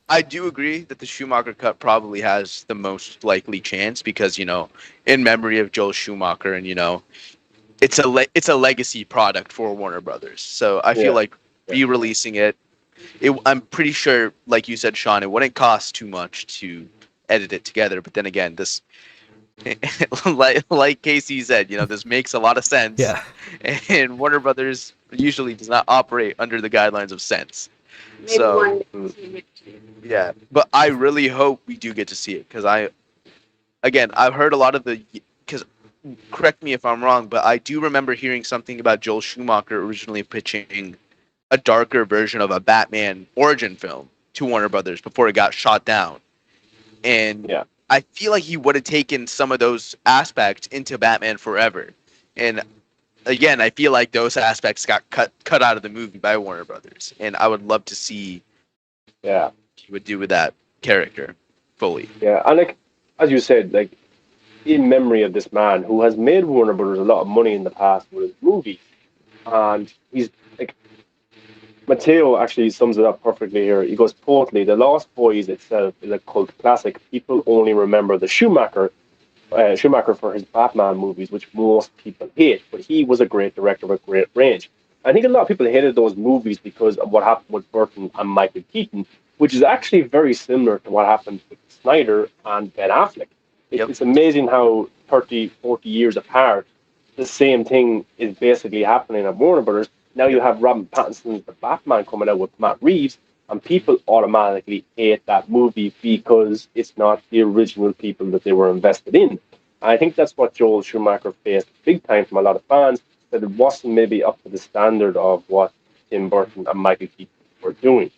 I do agree that the Schumacher cut probably has the most likely chance, because in memory of Joel Schumacher, and it's a legacy product for Warner Brothers. So I feel Yeah. like re-releasing it, I'm pretty sure, like you said, Sean, it wouldn't cost too much to edit it together. But then again, this, like Casey said, this makes a lot of sense. Yeah. And Warner Brothers usually does not operate under the guidelines of sense. Maybe So, one day we'll see it. Yeah, but I really hope we do get to see it, because I've heard a lot of because correct me if I'm wrong, but I do remember hearing something about Joel Schumacher originally pitching a darker version of a Batman origin film to Warner Brothers before it got shot down. And Yeah. I feel like he would have taken some of those aspects into Batman Forever. And again, I feel like those aspects got cut out of the movie by Warner Brothers. And I would love to see Yeah. what he would do with that character fully. Yeah. And like, as you said, like, in memory of this man who has made Warner Brothers a lot of money in the past with his movies. And he's like, Matteo actually sums it up perfectly here. He goes, totally, The Lost Boys itself is a cult classic. People only remember the Schumacher for his Batman movies, which most people hate. But he was a great director with great range. I think a lot of people hated those movies because of what happened with Burton and Michael Keaton, which is actually very similar to what happened with Snyder and Ben Affleck. Yep. It's amazing how 30, 40 years apart, the same thing is basically happening at Warner Brothers. Now you have Robert Pattinson's The Batman coming out with Matt Reeves, and people automatically hate that movie because it's not the original people that they were invested in. I think that's what Joel Schumacher faced big time from a lot of fans. that it wasn't maybe up to the standard of what Tim Burton and Michael Keaton were doing.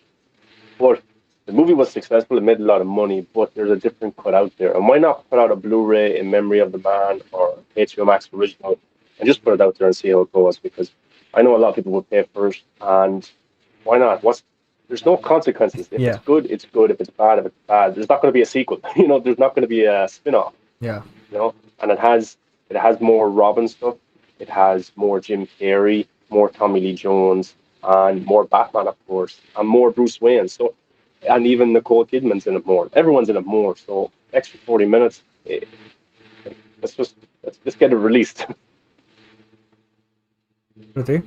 But the movie was successful. It made a lot of money, but there's a different cut out there. And why not put out a Blu-ray in memory of the man or HBO Max original and just put it out there and see how it goes? Because I know a lot of people would pay for it, and why not? There's no consequences. If it's Yeah. good, it's good. If it's bad, if it's bad. There's not going to be a sequel. There's not going to be a spin-off. Yeah. And it has more Robin stuff. It has more Jim Carrey, more Tommy Lee Jones, and more Batman, of course, and more Bruce Wayne. So, and even Nicole Kidman's in it more. Everyone's in it more. So, extra 40 minutes. Let's get it released. Shruti?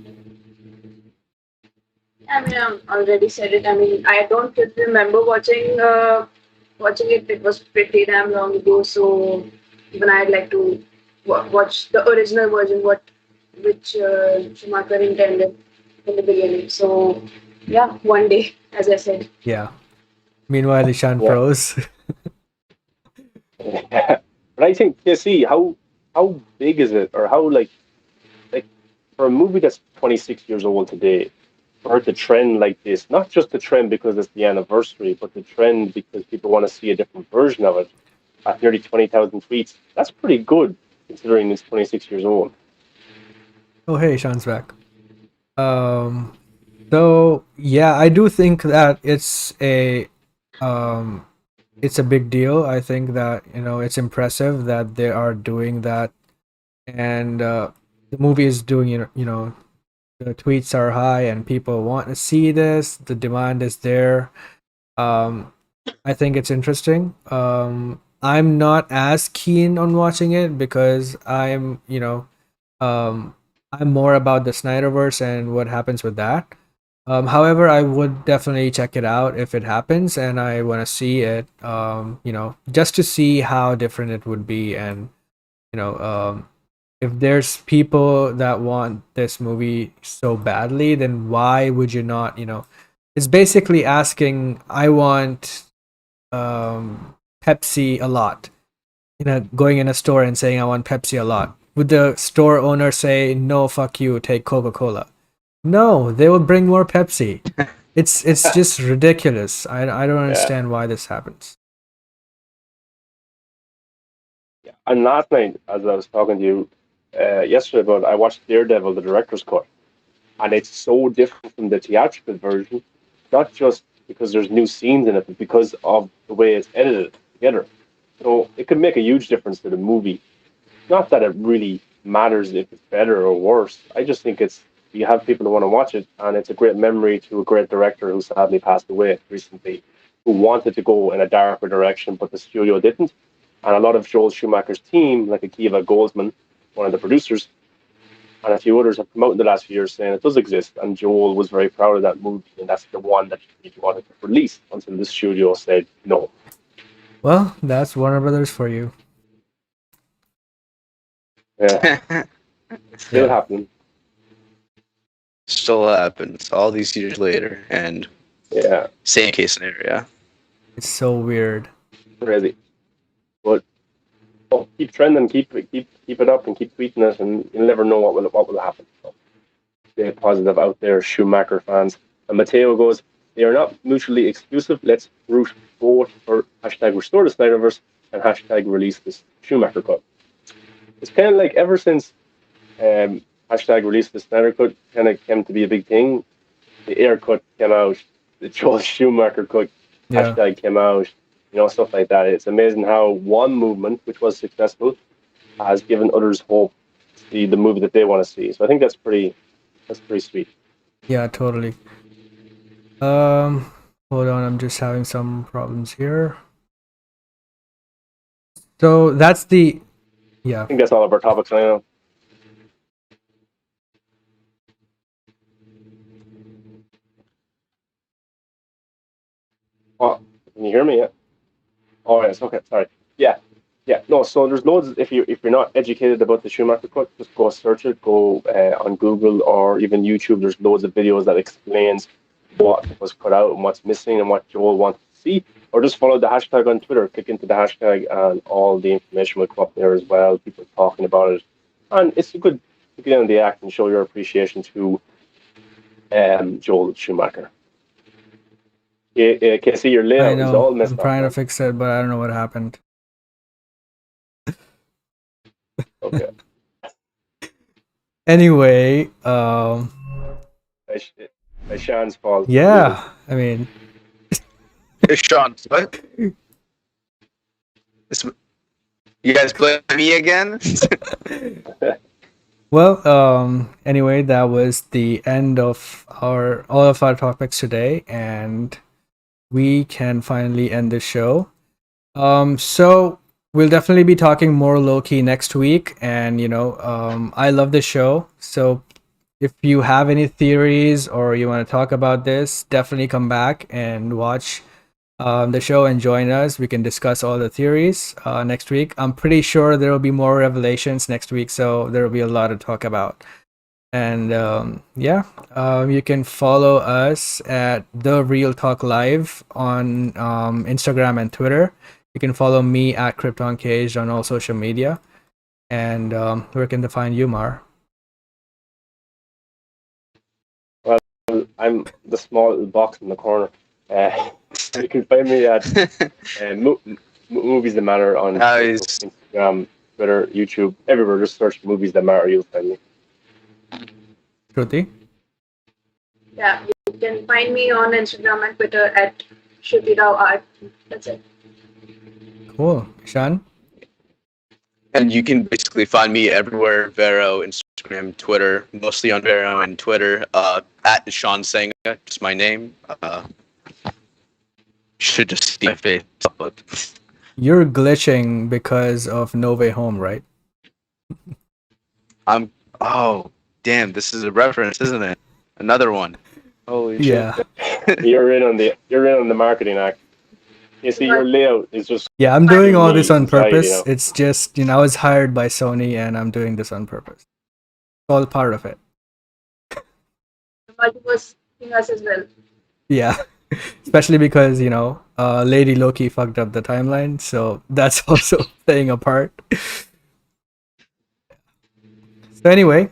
I mean, I already said it. I mean, I don't remember watching it. It was pretty damn long ago. So even I'd like to watch the original version, which Schumacher intended in the beginning. So yeah, one day, as I said. Yeah. Meanwhile, Ishan Yeah. froze. But I think how big is it, or how like for a movie that's 26 years old today, for it to trend like this, not just the trend because it's the anniversary, but the trend because people want to see a different version of it at nearly 20,000 tweets. That's pretty good considering it's 26 years old. Oh, hey, Ishan's back. So yeah, I do think that it's a big deal. I think that it's impressive that they are doing that, and the movie is doing the tweets are high and people want to see this. The demand is there. I think it's interesting. I'm not as keen on watching it because I'm more about the Snyderverse and what happens with that. However, I would definitely check it out if it happens, and I want to see it. Just to see how different it would be, and you know, if there's people that want this movie so badly, then why would you not? It's basically asking, I want Pepsi a lot. Going in a store and saying I want Pepsi a lot. Would the store owner say, no, fuck you, take Coca-Cola? No, they will bring more Pepsi. It's just ridiculous. I don't understand why this happens. And last night, as I was talking to you yesterday about, I watched Daredevil, the director's cut, and it's so different from the theatrical version, not just because there's new scenes in it, but because of the way it's edited together. So it could make a huge difference to the movie. Not that it really matters if it's better or worse. I just think you have people who want to watch it, and it's a great memory to a great director who sadly passed away recently, who wanted to go in a darker direction, but the studio didn't. And a lot of Joel Schumacher's team, like Akiva Goldsman, one of the producers, and a few others have come out in the last few years saying it does exist. And Joel was very proud of that movie, and that's the one that he wanted to release until the studio said no. Well, that's Warner Brothers for you. Yeah, still happening. Still happens all these years later, and Yeah, same case scenario. It's so weird. crazy. But keep trending, keep it up, and keep tweeting it, and you'll never know what will happen. So, stay positive out there, Schumacher fans. And Mateo goes, they are not mutually exclusive. Let's root both for hashtag restore the Snyderverse and hashtag release this Schumacher cut. It's kind of like ever since hashtag release the Snyder cut kind of came to be a big thing. The Air cut came out, the Joel Schumacher cut hashtag came out, stuff like that. It's amazing how one movement, which was successful, has given others hope to see the movie that they want to see. So I think that's pretty sweet. Yeah, totally. Hold on, I'm just having some problems here. So that's the I think that's all of our topics right now. Oh, can you hear me yet? Oh, yes. Okay, sorry. Yeah. No, so there's loads. If you're not educated about the Schumacher cut, just go search it. Go on Google or even YouTube. There's loads of videos that explains what was cut out and what's missing and what Joel wants to see. Or just follow the hashtag on Twitter. Click into the hashtag and all the information will come up there as well. People talking about it, and it's a good get in the act and show your appreciation to Joel Schumacher. Casey, your I layout is know. all I'm messed up. trying to Man. fix it, but I don't know what happened. Okay. Anyway, It's Sean's fault. yeah. I mean, It's Sean. What? You guys blame me again? well, anyway, that was the end of all of our topics today, and we can finally end the show. So we'll definitely be talking more Loki next week, and I love the show. So if you have any theories or you want to talk about this, definitely come back and watch the show and join us. We can discuss all the theories next week. I'm pretty sure there will be more revelations next week, so there will be a lot to talk about. And you can follow us at The Real Talk Live on Instagram and Twitter. You can follow me at Krypton Cage on all social media. And where can they find you, Mar? Well, I'm the small little box in the corner. You can find me at Movies That Matter on Nice. Facebook, Instagram, Twitter, YouTube, everywhere. Just search Movies That Matter, you'll find me. Shruti? Yeah, you can find me on Instagram and Twitter at Shrutirao Art. That's it. Cool. Sean? And you can basically find me everywhere: Vero, Instagram, Twitter, mostly on Vero and Twitter. At Sean Senga, just my name. Should just see my face. But You're glitching because of No Way Home, right? I'm. Oh, damn! This is a reference, isn't it? Another one. Holy Yeah. shit! You're in on the marketing act. You see, your layout is just Yeah, I'm doing all this on inside, purpose. It's just, I was hired by Sony and I'm doing this on purpose. It's all part of it. Multiverse thing us as well. Yeah. Especially because, Lady Loki fucked up the timeline, so that's also playing a part. So anyway,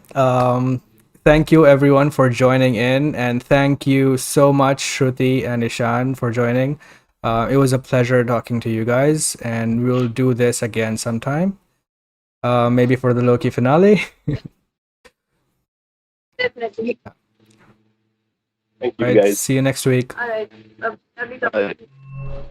thank you everyone for joining in, and thank you so much Shruti and Ishan for joining. It was a pleasure talking to you guys, and we'll do this again sometime. Maybe for the Loki finale. Definitely. Thank you, All right, guys. see you next week. All right. Lovely talking to you.